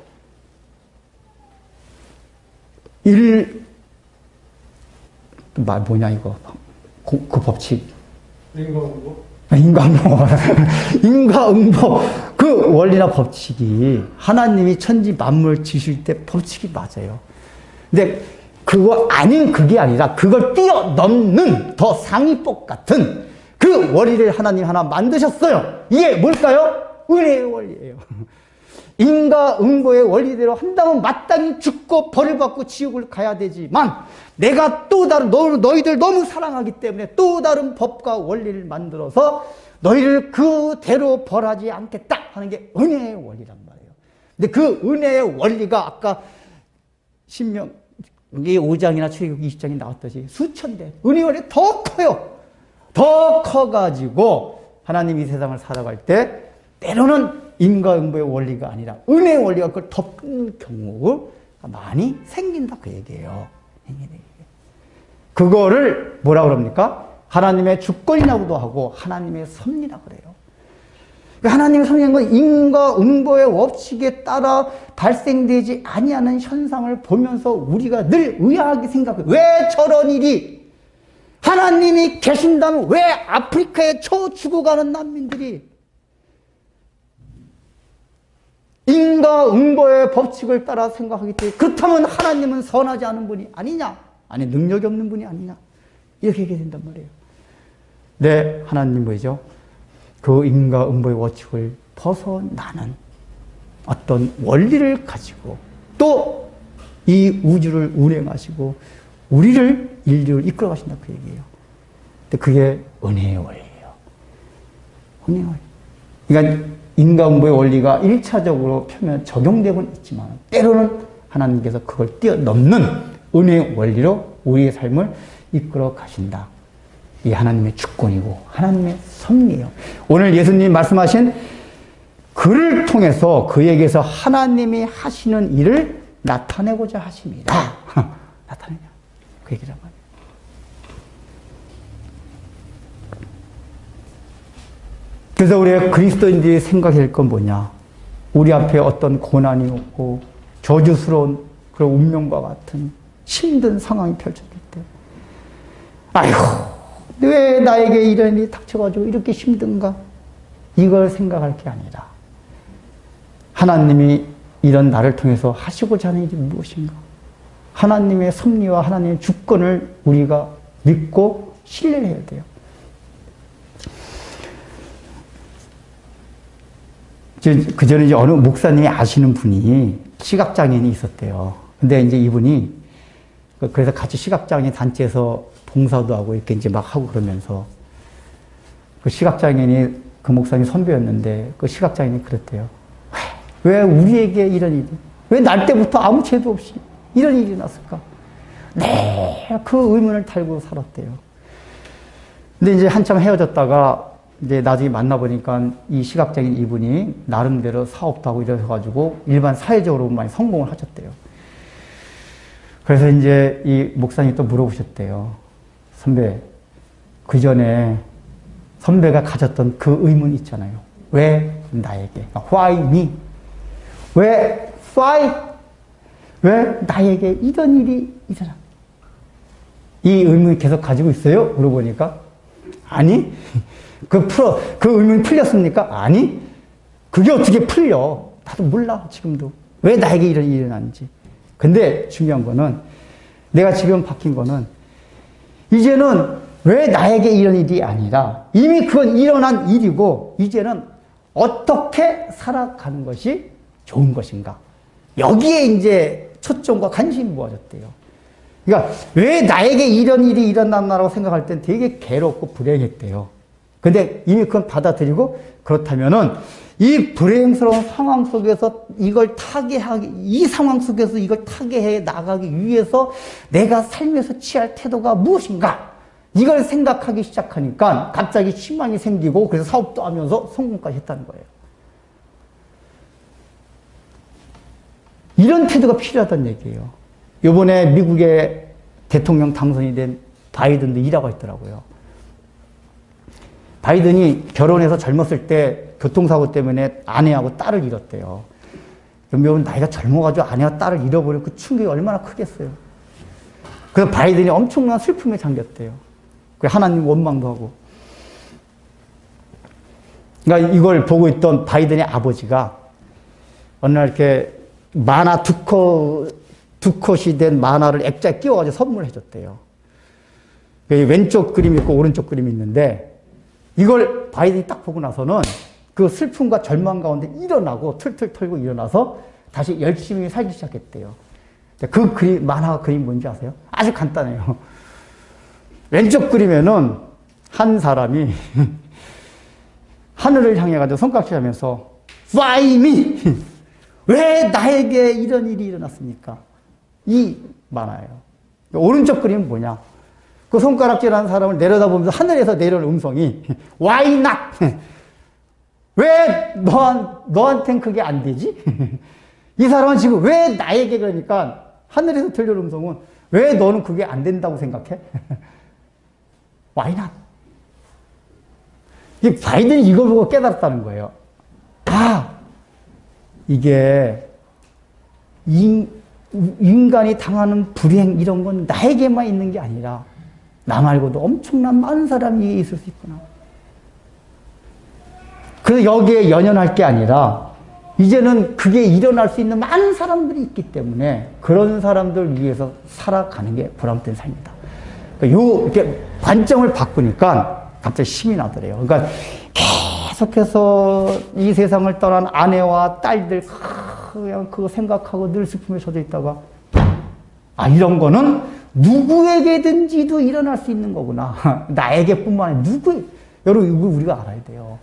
뭐냐 이거 그 법칙 인과응보 그 원리나 법칙이 하나님이 천지 만물 지실 때 법칙이 맞아요. 근데 그거 아닌 그게 아니라 그걸 뛰어넘는 더 상위법 같은 그 원리를 하나님 하나 만드셨어요. 이게 뭘까요? 은혜의 원리예요. 인과응보의 원리대로 한다면 마땅히 죽고 벌을 받고 지옥을 가야 되지만 내가 또 다른 너희들 너무 사랑하기 때문에 또 다른 법과 원리를 만들어서 너희를 그대로 벌하지 않겠다 하는 게 은혜의 원리란 말이에요. 근데 그 은혜의 원리가 아까 신명기 5장이나 출애굽기 20장에 나왔듯이 수천 배 은혜의 원리 더 커요. 더 커가지고 하나님이 세상을 살아갈 때 때로는 인과응보의 원리가 아니라 은혜의 원리가 그걸 덮는 경우가 많이 생긴다 그 얘기예요. 그거를 뭐라 그럽니까? 하나님의 주권이라고도 하고 하나님의 섭리라고 그래요. 하나님의 섭리는 건 인과응보의 법칙에 따라 발생되지 아니하는 현상을 보면서 우리가 늘 의아하게 생각해요. 왜 저런 일이 하나님이 계신다면 왜 아프리카에 죽어가는 난민들이 인과응보의 법칙을 따라 생각하기 때문에 그렇다면 하나님은 선하지 않은 분이 아니냐? 아니 능력이 없는 분이 아니냐? 이렇게 얘기해야 된단 말이에요. 네, 하나님 뭐죠? 그 인과응보의 원칙을 벗어나는 어떤 원리를 가지고 또 이 우주를 운행하시고 우리를 인류를 이끌어 가신다 그 얘기예요. 근데 그게 은혜의 원리예요. 은혜의 원리. 그러니까 인과응보의 원리가 1차적으로 표면 적용되곤 있지만 때로는 하나님께서 그걸 뛰어넘는 은혜의 원리로 우리의 삶을 이끌어 가신다. 이 하나님의 주권이고 하나님의 섭리예요. 오늘 예수님 말씀하신 그를 통해서 그에게서 하나님이 하시는 일을 나타내고자 하십니다. 나타내냐? 그 얘기란 말이에요. 그래서 우리 그리스도인들이 생각해야 할 건 뭐냐? 우리 앞에 어떤 고난이 오고 저주스러운 그런 운명과 같은 힘든 상황이 펼쳐질 때 아이고 왜 나에게 이런 일이 닥쳐가지고 이렇게 힘든가? 이걸 생각할 게 아니라 하나님이 이런 나를 통해서 하시고자 하는 일이 무엇인가? 하나님의 섭리와 하나님의 주권을 우리가 믿고 신뢰를 해야 돼요. 그 전에 이제 어느 목사님이 아시는 분이 시각장애인이 있었대요. 근데 이제 이분이 그래서 같이 시각장애인 단체에서 봉사도 하고 이렇게 이제 막 하고 그러면서 그 시각장애인이 그 목사님 선배였는데 그 시각장애인이 그랬대요. 왜 우리에게 이런 일이, 왜 날 때부터 아무 죄도 없이 이런 일이 났을까? 네, 그 의문을 달고 살았대요. 근데 이제 한참 헤어졌다가 이제 나중에 만나보니까 이 시각장애인 이분이 나름대로 사업도 하고 이래가지고 일반 사회적으로 많이 성공을 하셨대요. 그래서 이제 이 목사님이 또 물어보셨대요. 선배, 그 전에 선배가 가졌던 그 의문 있잖아요. 왜 나에게? Why me? 왜 why? 왜 나에게 이런 일이 일어나? 이 의문을 계속 가지고 있어요? 물어보니까 아니. 그 의문이 풀렸습니까? 아니. 그게 어떻게 풀려? 나도 몰라 지금도. 왜 나에게 이런 일이 일어나는지. 근데 중요한 거는 내가 지금 바뀐 거는 이제는 왜 나에게 이런 일이 아니라 이미 그건 일어난 일이고 이제는 어떻게 살아가는 것이 좋은 것인가. 여기에 이제 초점과 관심이 모아졌대요. 그러니까 왜 나에게 이런 일이 일어났나라고 생각할 땐 되게 괴롭고 불행했대요. 근데 이미 그건 받아들이고 그렇다면은 이 불행스러운 상황 속에서 이걸 이 상황 속에서 이걸 타개해 나가기 위해서 내가 살면서 취할 태도가 무엇인가? 이걸 생각하기 시작하니까 갑자기 희망이 생기고 그래서 사업도 하면서 성공까지 했다는 거예요. 이런 태도가 필요하다는 얘기예요. 이번에 미국의 대통령 당선이 된 바이든도 이라고 했더라고요. 바이든이 결혼해서 젊었을 때 교통사고 때문에 아내하고 딸을 잃었대요. 그러면 나이가 젊어가지고 아내와 딸을 잃어버린 그 충격이 얼마나 크겠어요. 그래서 바이든이 엄청난 슬픔에 잠겼대요. 하나님 원망도 하고. 그러니까 이걸 보고 있던 바이든의 아버지가 어느 날 이렇게 만화 두 컷이 된 만화를 액자에 끼워가지고 선물해 줬대요. 왼쪽 그림이 있고 오른쪽 그림이 있는데 이걸 바이든이 딱 보고 나서는 그 슬픔과 절망 가운데 일어나고 틀틀 털고 일어나서 다시 열심히 살기 시작했대요. 그 그림, 만화 그림 뭔지 아세요? 아주 간단해요. 왼쪽 그림에는 한 사람이 하늘을 향해 가지고 손깍지 하면서 Why me? 왜 나에게 이런 일이 일어났습니까? 이 만화예요. 오른쪽 그림은 뭐냐? 그 손가락질하는 사람을 내려다보면서 하늘에서 내려오는 음성이 Why not? 왜 너한텐 그게 안 되지? 이 사람은 지금 왜 나에게 그러니까 하늘에서 들려오는 음성은 왜 너는 그게 안 된다고 생각해? Why not? 이 바이든이 이걸 보고 깨달았다는 거예요. 아, 이게 인간이 당하는 불행 이런 건 나에게만 있는 게 아니라 나 말고도 엄청난 많은 사람이 있을 수 있구나. 그래서 여기에 연연할 게 아니라 이제는 그게 일어날 수 있는 많은 사람들이 있기 때문에 그런 사람들 위해서 살아가는 게 보람된 삶이다. 이렇게 관점을 바꾸니까 갑자기 힘이 나더래요. 그러니까 계속해서 이 세상을 떠난 아내와 딸들 그냥 그거 생각하고 늘 슬픔에 젖어 있다가 아, 이런 거는 누구에게든지도 일어날 수 있는 거구나. 나에게뿐만 아니라 여러분 이거 우리가 알아야 돼요.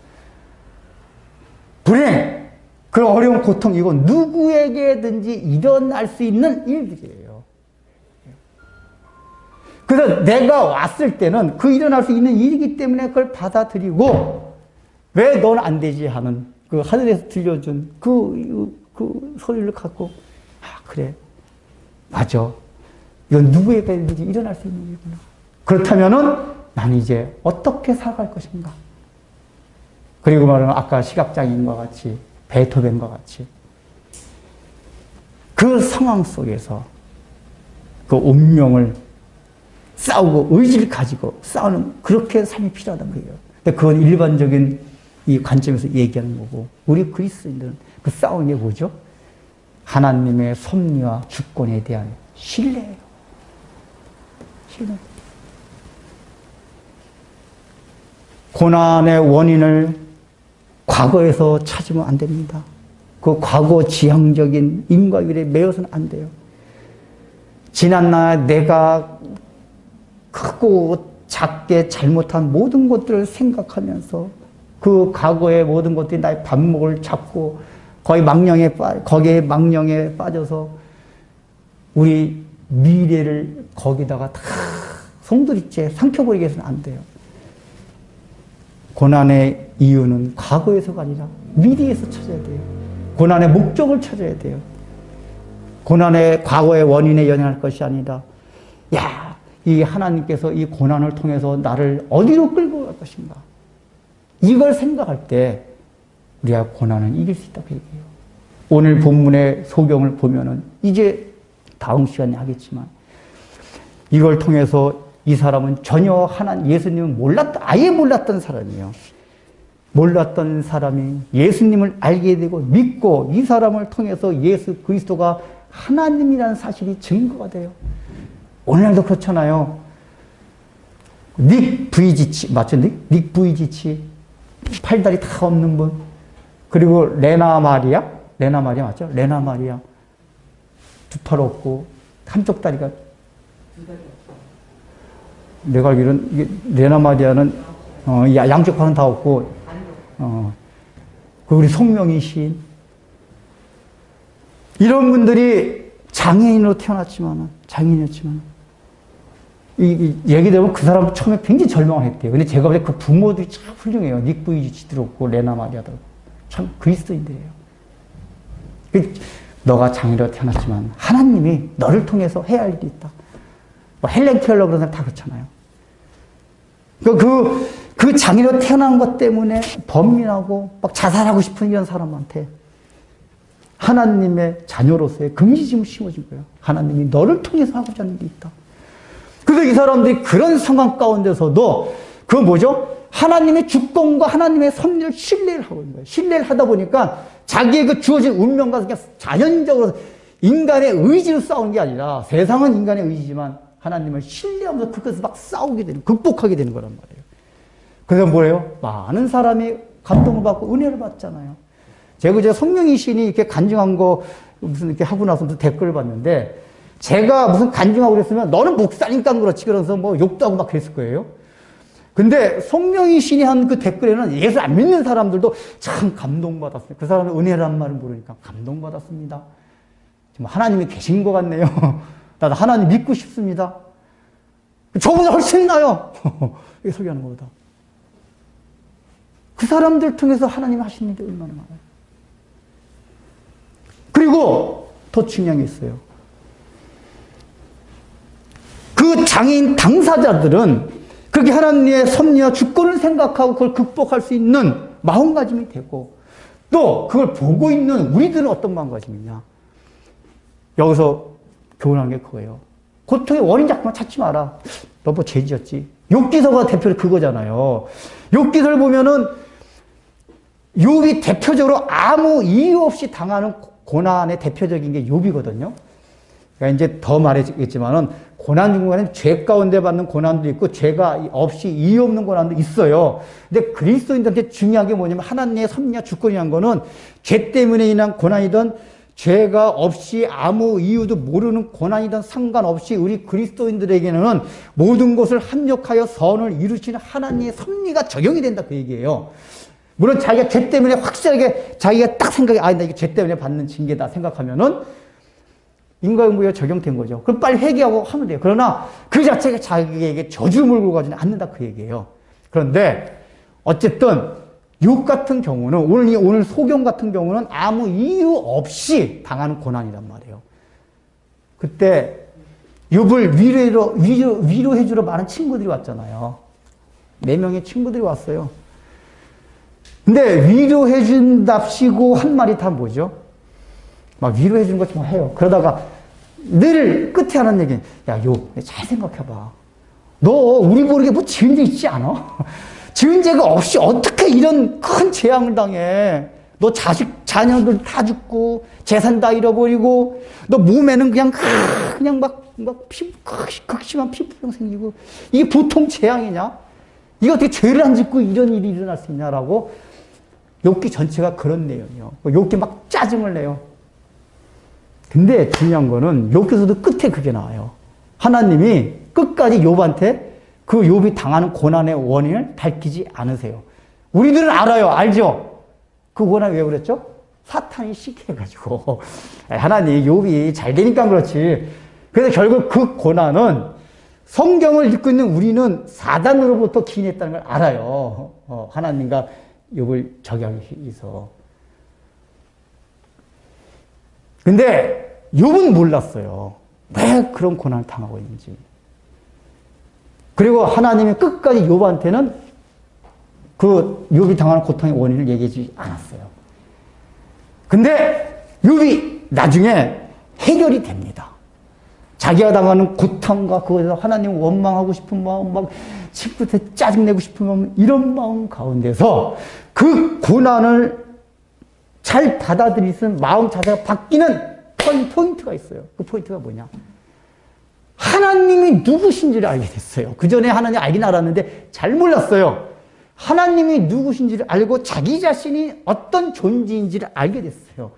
불행, 그런 어려운 고통 이건 누구에게든지 일어날 수 있는 일들이에요. 그래서 내가 왔을 때는 그 일어날 수 있는 일이기 때문에 그걸 받아들이고 왜 넌 안 되지 하는 그 하늘에서 들려준 그 소리를 갖고 아 그래 맞아 이건 누구에게든지 일어날 수 있는 일이구나. 그렇다면은 나는 이제 어떻게 살아갈 것인가. 그리고 말하면 아까 시각장애인과 같이 베토벤과 같이 그 상황 속에서 그 운명을 싸우고 의지를 가지고 싸우는 그렇게 삶이 필요하다는 거예요. 근데 그건 일반적인 이 관점에서 얘기하는 거고 우리 그리스도인들은 그 싸우는 게 뭐죠? 하나님의 섭리와 주권에 대한 신뢰예요. 신뢰. 고난의 원인을 과거에서 찾으면 안 됩니다. 그 과거 지향적인 인과율에 매여서는 안 돼요. 지난날 내가 크고 작게 잘못한 모든 것들을 생각하면서 그 과거의 모든 것들이 나의 반목을 잡고 거기에 망령에 빠져서 우리 미래를 거기다가 다 송두리째 삼켜버리게 해서는 안 돼요. 고난의 이유는 과거에서가 아니라 미래에서 찾아야 돼요. 고난의 목적을 찾아야 돼요. 고난의 과거의 원인에 연연할 것이 아니라 야, 이 하나님께서 이 고난을 통해서 나를 어디로 끌고 갈 것인가. 이걸 생각할 때 우리가 고난은 이길 수 있다고 얘기해요. 오늘 본문의 소경을 보면은 이제 다음 시간에 하겠지만 이걸 통해서 이 사람은 전혀 예수님을 아예 몰랐던 사람이에요. 몰랐던 사람이 예수님을 알게 되고 믿고 이 사람을 통해서 예수 그리스도가 하나님이라는 사실이 증거가 돼요. 오늘날도 그렇잖아요. 닉 부이지치, 맞죠? 닉 부이지치. 팔다리 다 없는 분. 그리고 레나 마리아 맞죠? 레나 마리아. 두 팔 없고, 한쪽 다리가. 내가 알기로는, 레나 마리아는, 양쪽 팔은 다 없고, 우리 송명희 시인. 이런 분들이 장애인으로 장애인이었지만, 얘기 들으면 그 사람 처음에 굉장히 절망을 했대요. 근데 제가 볼 때 그 부모들이 참 훌륭해요. 닉 부이지치도 없고, 레나 마리아도 없고. 참 그리스도인들이에요. 너가 장애인으로 태어났지만, 하나님이 너를 통해서 해야 할 일이 있다. 헬렌 켈러 그런 사람 다 그렇잖아요. 그 장애로 태어난 것 때문에 범민하고 막 자살하고 싶은 이런 사람한테 하나님의 자녀로서의 긍지심을 심어준 거예요. 하나님이 너를 통해서 하고자 하는 게 있다. 그래서 이 사람들이 그런 상황 가운데서도 그 뭐죠? 하나님의 주권과 하나님의 섭리를 신뢰를 하고 있는 거예요. 신뢰를 하다 보니까 자기의 그 주어진 운명과 그냥 자연적으로 인간의 의지로 싸우는 게 아니라 세상은 인간의 의지지만 하나님을 신뢰하면서 그것을 막 싸우게 되는, 극복하게 되는 거란 말이에요. 그래서 뭐예요? 많은 사람이 감동을 받고 은혜를 받잖아요. 제가 성령의 신이 이렇게 간증한 거 무슨 이렇게 하고 나서 무슨 댓글을 봤는데 제가 무슨 간증하고 그랬으면 너는 목사니까 그렇지 그러면서 뭐 욕도 하고 막 그랬을 거예요. 근데 성령의 신이 한 그 댓글에는 예수 안 믿는 사람들도 참 감동받았어요. 그 사람은 은혜란 말을 모르니까 감동받았습니다. 정말 하나님이 계신 것 같네요. 나도 하나님 믿고 싶습니다. 저보다 훨씬 나요. 이렇게 소개하는 거다. 그 사람들 통해서 하나님 하시는 게 얼마나 많아요. 그리고 더 중요한 게 있어요. 그 장애인 당사자들은 그렇게 하나님의 섭리와 주권을 생각하고 그걸 극복할 수 있는 마음가짐이 되고 또 그걸 보고 있는 우리들은 어떤 마음가짐이냐. 여기서 교훈한 게 그거예요. 고통의 원인 자꾸만 찾지 마라. 너 뭐 죄 지었지. 욥기서가 대표로 그거잖아요. 욥기서를 보면은 욥이 대표적으로 아무 이유 없이 당하는 고난의 대표적인 게 욥이거든요. 그러니까 이제 더 말했겠지만은 고난 중간에 죄 가운데 받는 고난도 있고 죄가 없이 이유 없는 고난도 있어요. 근데 그리스도인들한테 중요한 게 뭐냐면 하나님의 섭리와 주권이란 거는 죄 때문에 인한 고난이든 죄가 없이 아무 이유도 모르는 고난이든 상관없이 우리 그리스도인들에게는 모든 것을 합력하여 선을 이루시는 하나님의 섭리가 적용이 된다 그 얘기예요. 물론 자기가 죄 때문에 확실하게 자기가 딱 생각이 나 이게 죄 때문에 받는 징계다 생각하면은 인과응보가 적용된 거죠. 그럼 빨리 회개하고 하면 돼요. 그러나 그 자체가 자기에게 저주를 몰고 가지는 않는다 그 얘기예요. 그런데 어쨌든 욥 같은 경우는 오늘 소경 같은 경우는 아무 이유 없이 당하는 고난이란 말이에요. 그때 욥을 위로해 주러 많은 친구들이 왔잖아요. 4명의 친구들이 왔어요. 근데 위로해 준답시고 한 말이 다 뭐죠? 막 위로해 주는 것처럼 해요. 그러다가 늘 끝에 하는 얘기는 야, 욥, 잘 생각해봐. 너 우리 모르게 뭐 지은 죄 있지 않아? 지은 죄가 없이 어떻게 이런 큰 재앙을 당해? 너 자녀들 다 죽고 재산 다 잃어버리고 너 몸에는 그냥 막 극심한 피부병 생기고 이게 보통 재앙이냐? 이거 어떻게 죄를 안 짓고 이런 일이 일어날 수 있냐라고 욥기 전체가 그런 내용이에요. 욥기 막 짜증을 내요. 근데 중요한 거는 욥기서도 끝에 그게 나와요. 하나님이 끝까지 욥한테 그 욥이 당하는 고난의 원인을 밝히지 않으세요. 우리들은 알아요. 알죠? 그 고난 왜 그랬죠? 사탄이 시게 해가지고 하나님 욥이 잘 되니까 그렇지. 그래서 결국 그 고난은 성경을 읽고 있는 우리는 사단으로부터 기인했다는 걸 알아요. 하나님과 욥을 저격하기 위해서. 근데 욥은 몰랐어요. 왜 그런 고난을 당하고 있는지. 그리고 하나님이 끝까지 욥한테는 그 욥이 당하는 고통의 원인을 얘기하지 않았어요. 근데 욥이 나중에 해결이 됩니다. 자기가 당하는 고통과 그것에서 하나님을 원망하고 싶은 마음, 막 친구한테 짜증내고 싶은 마음, 이런 마음 가운데서 그 고난을 잘 받아들이는 마음 자세가 바뀌는 포인트가 있어요. 그 포인트가 뭐냐? 하나님이 누구신지를 알게 됐어요. 그 전에 하나님 알긴 알았는데 잘 몰랐어요. 하나님이 누구신지를 알고 자기 자신이 어떤 존재인지를 알게 됐어요.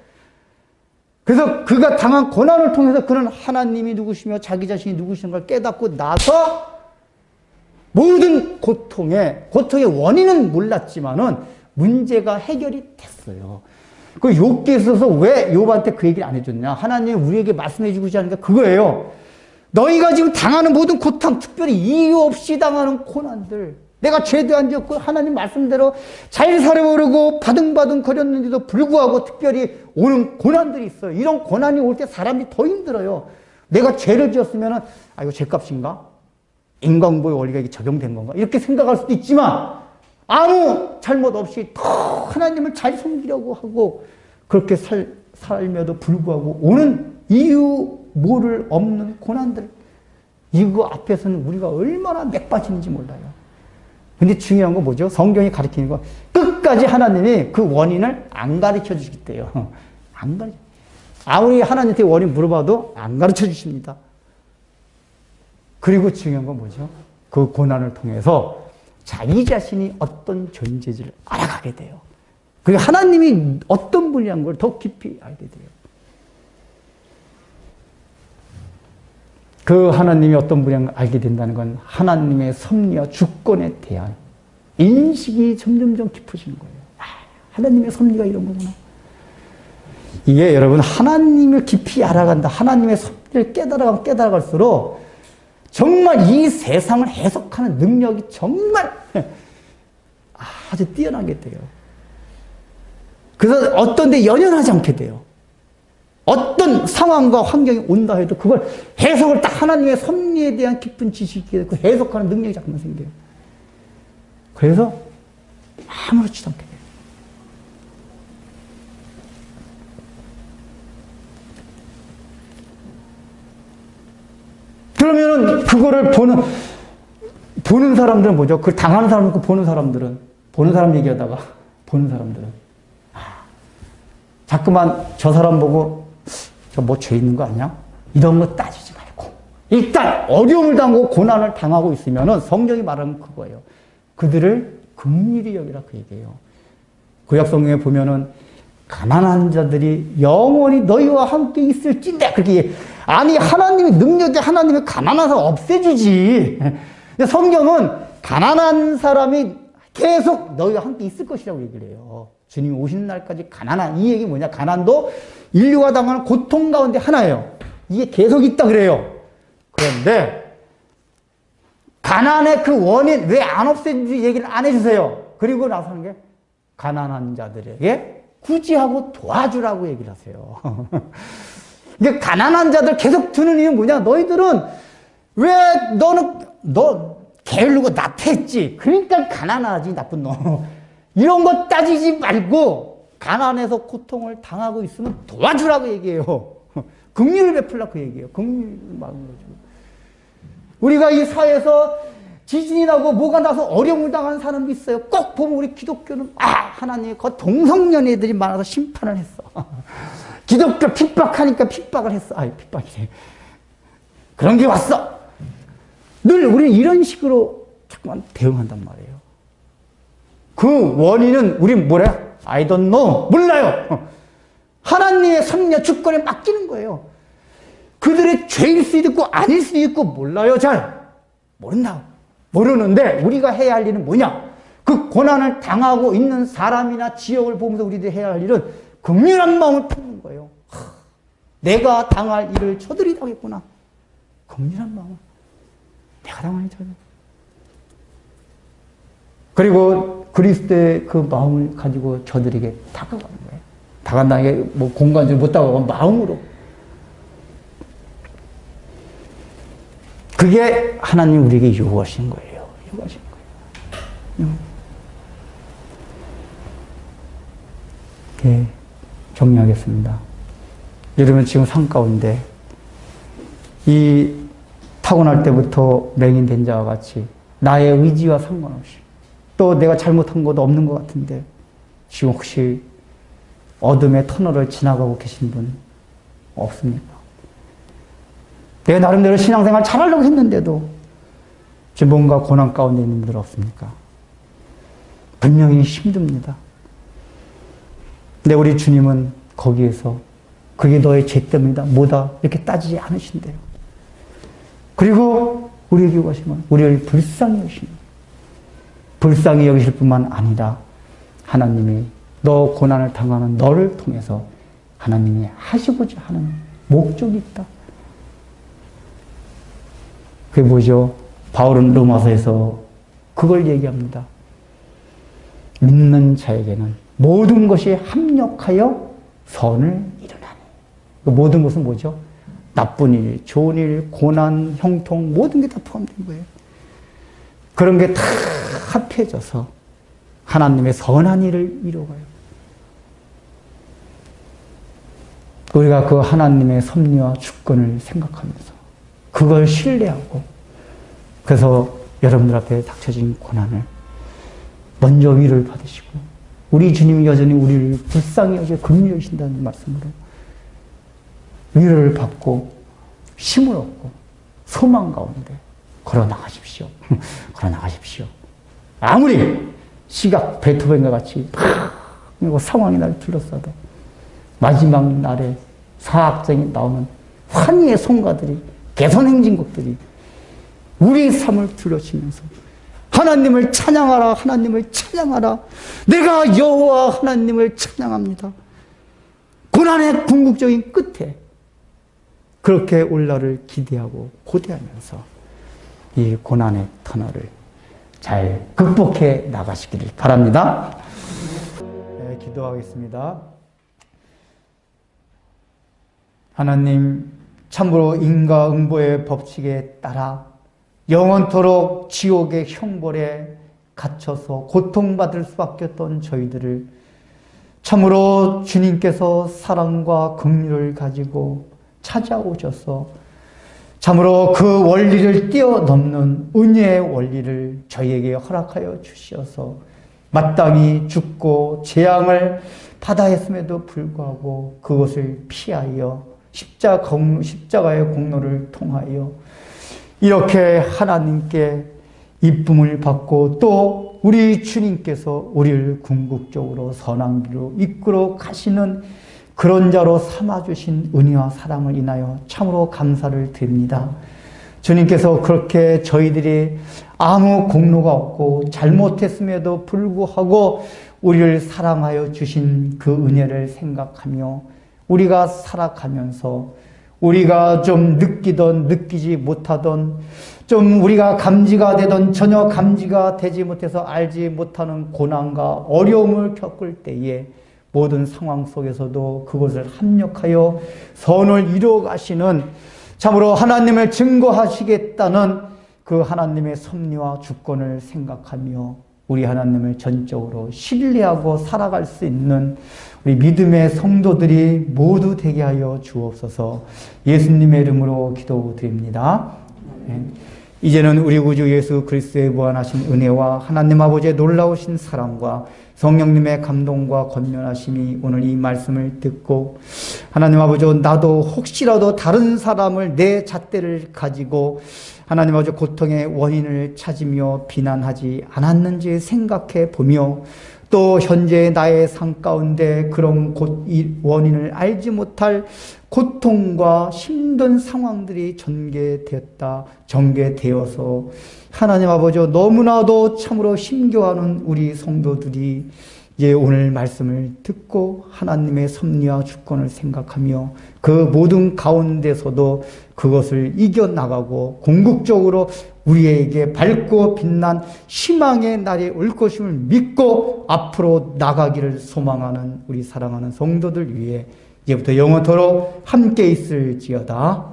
그래서 그가 당한 고난을 통해서 그는 하나님이 누구시며 자기 자신이 누구신 걸 깨닫고 나서 모든 고통의 원인은 몰랐지만은 문제가 해결이 됐어요. 그 욥기에 있어서 왜 욥한테 그 얘기를 안 해줬냐? 하나님이 우리에게 말씀해 주고 하니까 그거예요. 너희가 지금 당하는 모든 고통, 특별히 이유 없이 당하는 고난들, 내가 죄도 안 지었고 하나님 말씀대로 잘 살아오려고 바둥바둥 거렸는데도 불구하고 특별히 오는 고난들이 있어요. 이런 고난이 올 때 사람이 더 힘들어요. 내가 죄를 지었으면 이거 죄값인가? 인간보의 원리가 이게 적용된 건가? 이렇게 생각할 수도 있지만 아무 잘못 없이 더 하나님을 잘 섬기려고 하고 그렇게 살며도 불구하고 오는 이유 모를 없는 고난들, 이거 앞에서는 우리가 얼마나 맥 빠지는지 몰라요. 근데 중요한 건 뭐죠? 성경이 가르치는 건 끝까지 하나님이 그 원인을 안 가르쳐 주시겠대요. 안 가르쳐. 아무리 하나님한테 원인 물어봐도 안 가르쳐 주십니다. 그리고 중요한 건 뭐죠? 그 고난을 통해서 자기 자신이 어떤 존재인지를 알아가게 돼요. 그리고 하나님이 어떤 분이라는 걸 더 깊이 알게 돼요. 그 하나님이 어떤 분이라는 걸 알게 된다는 건 하나님의 섭리와 주권에 대한 인식이 점점점 깊어지는 거예요. 아, 하나님의 섭리가 이런 거구나. 이게 여러분 하나님을 깊이 알아간다. 하나님의 섭리를 깨달아갈수록 정말 이 세상을 해석하는 능력이 정말 아주 뛰어나게 돼요. 그래서 어떤 데 연연하지 않게 돼요. 어떤 상황과 환경이 온다 해도 그걸 해석을 딱 하나님의 섭리에 대한 깊은 지식이 그 해석하는 능력이 자꾸만 생겨요. 그래서 아무렇지도 않게 돼요. 그러면은 그거를 보는 사람들은 뭐죠? 그걸 당하는 사람은 그 보는 사람 얘기하다가 보는 사람들은 자꾸만 저 사람 보고 저 뭐 죄 있는 거 아니야? 이런 거 따지지 말고 일단 어려움을 당하고 고난을 당하고 있으면은 성경이 말하는 그거예요. 그들을 긍휼히 여기라 그 얘기예요. 구약 성경에 보면은 가난한 자들이 영원히 너희와 함께 있을진데 그렇게 아니 하나님의 능력이 하나님의 가난한 사람 없애주지. 근데 성경은 가난한 사람이 계속 너희와 함께 있을 것이라고 얘기를 해요. 주님이 오시는 날까지 가난한 이 얘기 뭐냐? 가난도 인류가 당하는 고통 가운데 하나예요. 이게 계속 있다 그래요. 그런데 가난의 그 원인 왜 안 없애주지 얘기를 안 해주세요. 그리고 나서 하는 게 가난한 자들에게 구제하고 도와주라고 얘기를 하세요. 그러니까 가난한 자들 계속 드는 이유는 뭐냐? 너희들은 왜 너 게으르고 나태했지. 그러니까 가난하지 나쁜 놈. 이런 거 따지지 말고 가난해서 고통을 당하고 있으면 도와주라고 얘기해요. 긍휼을 베풀라고 그 얘기해요. 긍휼 마음으로. 우리가 이 사회에서 지진이 나고 뭐가 나서 어려움을 당하는 사람도 있어요. 꼭 보면 우리 기독교는 하나님 그 동성연애들이 많아서 심판을 했어. 기독교 핍박하니까 핍박을 했어. 핍박이래. 그런 게 왔어. 늘 우리는 이런 식으로 자꾸만 대응한단 말이에요. 그 원인은 우린 뭐래? I don't know. 몰라요. 하나님의 섭리와 주권에 맡기는 거예요. 그들의 죄일 수도 있고 아닐 수도 있고 몰라요. 잘 모른다. 모르는데 우리가 해야 할 일은 뭐냐? 그 고난을 당하고 있는 사람이나 지역을 보면서 우리들이 해야 할 일은 긍휼한 마음을 품는 거예요. 내가 당할 일을 저들이 당했구나. 긍휼한 마음을. 내가 당할 일 저들. 그리고 그리스도의 그 마음을 가지고 저들에게 다가가는 거예요. 다가간다는 게 뭐 공간적으로 못 다가가고 마음으로. 그게 하나님 우리에게 요구하신 거예요. 요구하신 거예요. 예, 정리하겠습니다. 여러분 지금 삶 가운데 이 타고날 때부터 맹인된 자와 같이 나의 의지와 상관없이 또 내가 잘못한 것도 없는 것 같은데 지금 혹시 어둠의 터널을 지나가고 계신 분 없습니까? 내가 나름대로 신앙생활 잘하려고 했는데도 지금 뭔가 고난 가운데 있는 분들 없습니까? 분명히 힘듭니다. 근데 우리 주님은 거기에서 그게 너의 죄 때문이다, 뭐다 이렇게 따지지 않으신대요. 그리고 우리에게 요구하시면 우리를 불쌍히 여기십니다. 불쌍히 여기실 뿐만 아니라 하나님이 너 고난을 당하는 너를 통해서 하나님이 하시고자 하는 목적이 있다. 그게 뭐죠? 바울은 로마서에서 그걸 얘기합니다. 믿는 자에게는 모든 것이 합력하여 선을 이루나니. 그 모든 것은 뭐죠? 나쁜 일, 좋은 일, 고난, 형통 모든 게 다 포함된 거예요. 그런 게 다 합해져서 하나님의 선한 일을 이루어가요. 우리가 그 하나님의 섭리와 주권을 생각하면서 그걸 신뢰하고, 그래서 여러분들 앞에 닥쳐진 고난을 먼저 위로를 받으시고, 우리 주님이 여전히 우리를 불쌍히 여겨 긍휼히 여기신다는 말씀으로 위로를 받고 힘을 얻고 소망 가운데 걸어 나가십시오. 걸어 나가십시오. 아무리 시각 베토벤과 같이 상황이 날 둘러싸도 마지막 날에 사악정이 나오는 환희의 성가들이, 개선행진곡들이 우리 삶을 둘러치면서 하나님을 찬양하라, 하나님을 찬양하라. 내가 여호와 하나님을 찬양합니다. 고난의 궁극적인 끝에 그렇게 올라를 기대하고 고대하면서 이 고난의 터널을 잘 극복해 나가시기를 바랍니다. 네, 기도하겠습니다. 하나님, 참으로 인과응보의 법칙에 따라 영원토록 지옥의 형벌에 갇혀서 고통받을 수밖에 없던 저희들을 참으로 주님께서 사랑과 긍휼을 가지고 찾아오셔서 참으로 그 원리를 뛰어넘는 은혜의 원리를 저희에게 허락하여 주셔서 마땅히 죽고 재앙을 받아야 했음에도 불구하고 그것을 피하여 십자가의 공로를 통하여 이렇게 하나님께 이쁨을 받고 또 우리 주님께서 우리를 궁극적으로 선한 길로 이끌어 가시는 그런 자로 삼아주신 은혜와 사랑을 인하여 참으로 감사를 드립니다. 주님께서 그렇게 저희들이 아무 공로가 없고 잘못했음에도 불구하고 우리를 사랑하여 주신 그 은혜를 생각하며 우리가 살아가면서 우리가 좀 느끼던 느끼지 못하던 좀 우리가 감지가 되던 전혀 감지가 되지 못해서 알지 못하는 고난과 어려움을 겪을 때에 모든 상황 속에서도 그것을 합력하여 선을 이루어 가시는 참으로 하나님을 증거하시겠다는 그 하나님의 섭리와 주권을 생각하며 우리 하나님을 전적으로 신뢰하고 살아갈 수 있는 우리 믿음의 성도들이 모두 되게 하여 주옵소서. 예수님의 이름으로 기도드립니다. 이제는 우리 구주 예수 그리스도의 무한하신 은혜와 하나님 아버지의 놀라우신 사랑과 성령님의 감동과 권면하심이 오늘 이 말씀을 듣고 하나님 아버지, 나도 혹시라도 다른 사람을 내 잣대를 가지고 하나님 아버지 고통의 원인을 찾으며 비난하지 않았는지 생각해 보며 또 현재 나의 삶 가운데 그런 원인을 알지 못할 고통과 힘든 상황들이 전개되어서 하나님 아버지, 너무나도 참으로 힘겨워하는 우리 성도들이 이제 오늘 말씀을 듣고 하나님의 섭리와 주권을 생각하며 그 모든 가운데서도 그것을 이겨나가고 궁극적으로 우리에게 밝고 빛난 희망의 날이 올 것임을 믿고 앞으로 나가기를 소망하는 우리 사랑하는 성도들 위해 이제부터 영원토록 함께 있을지어다.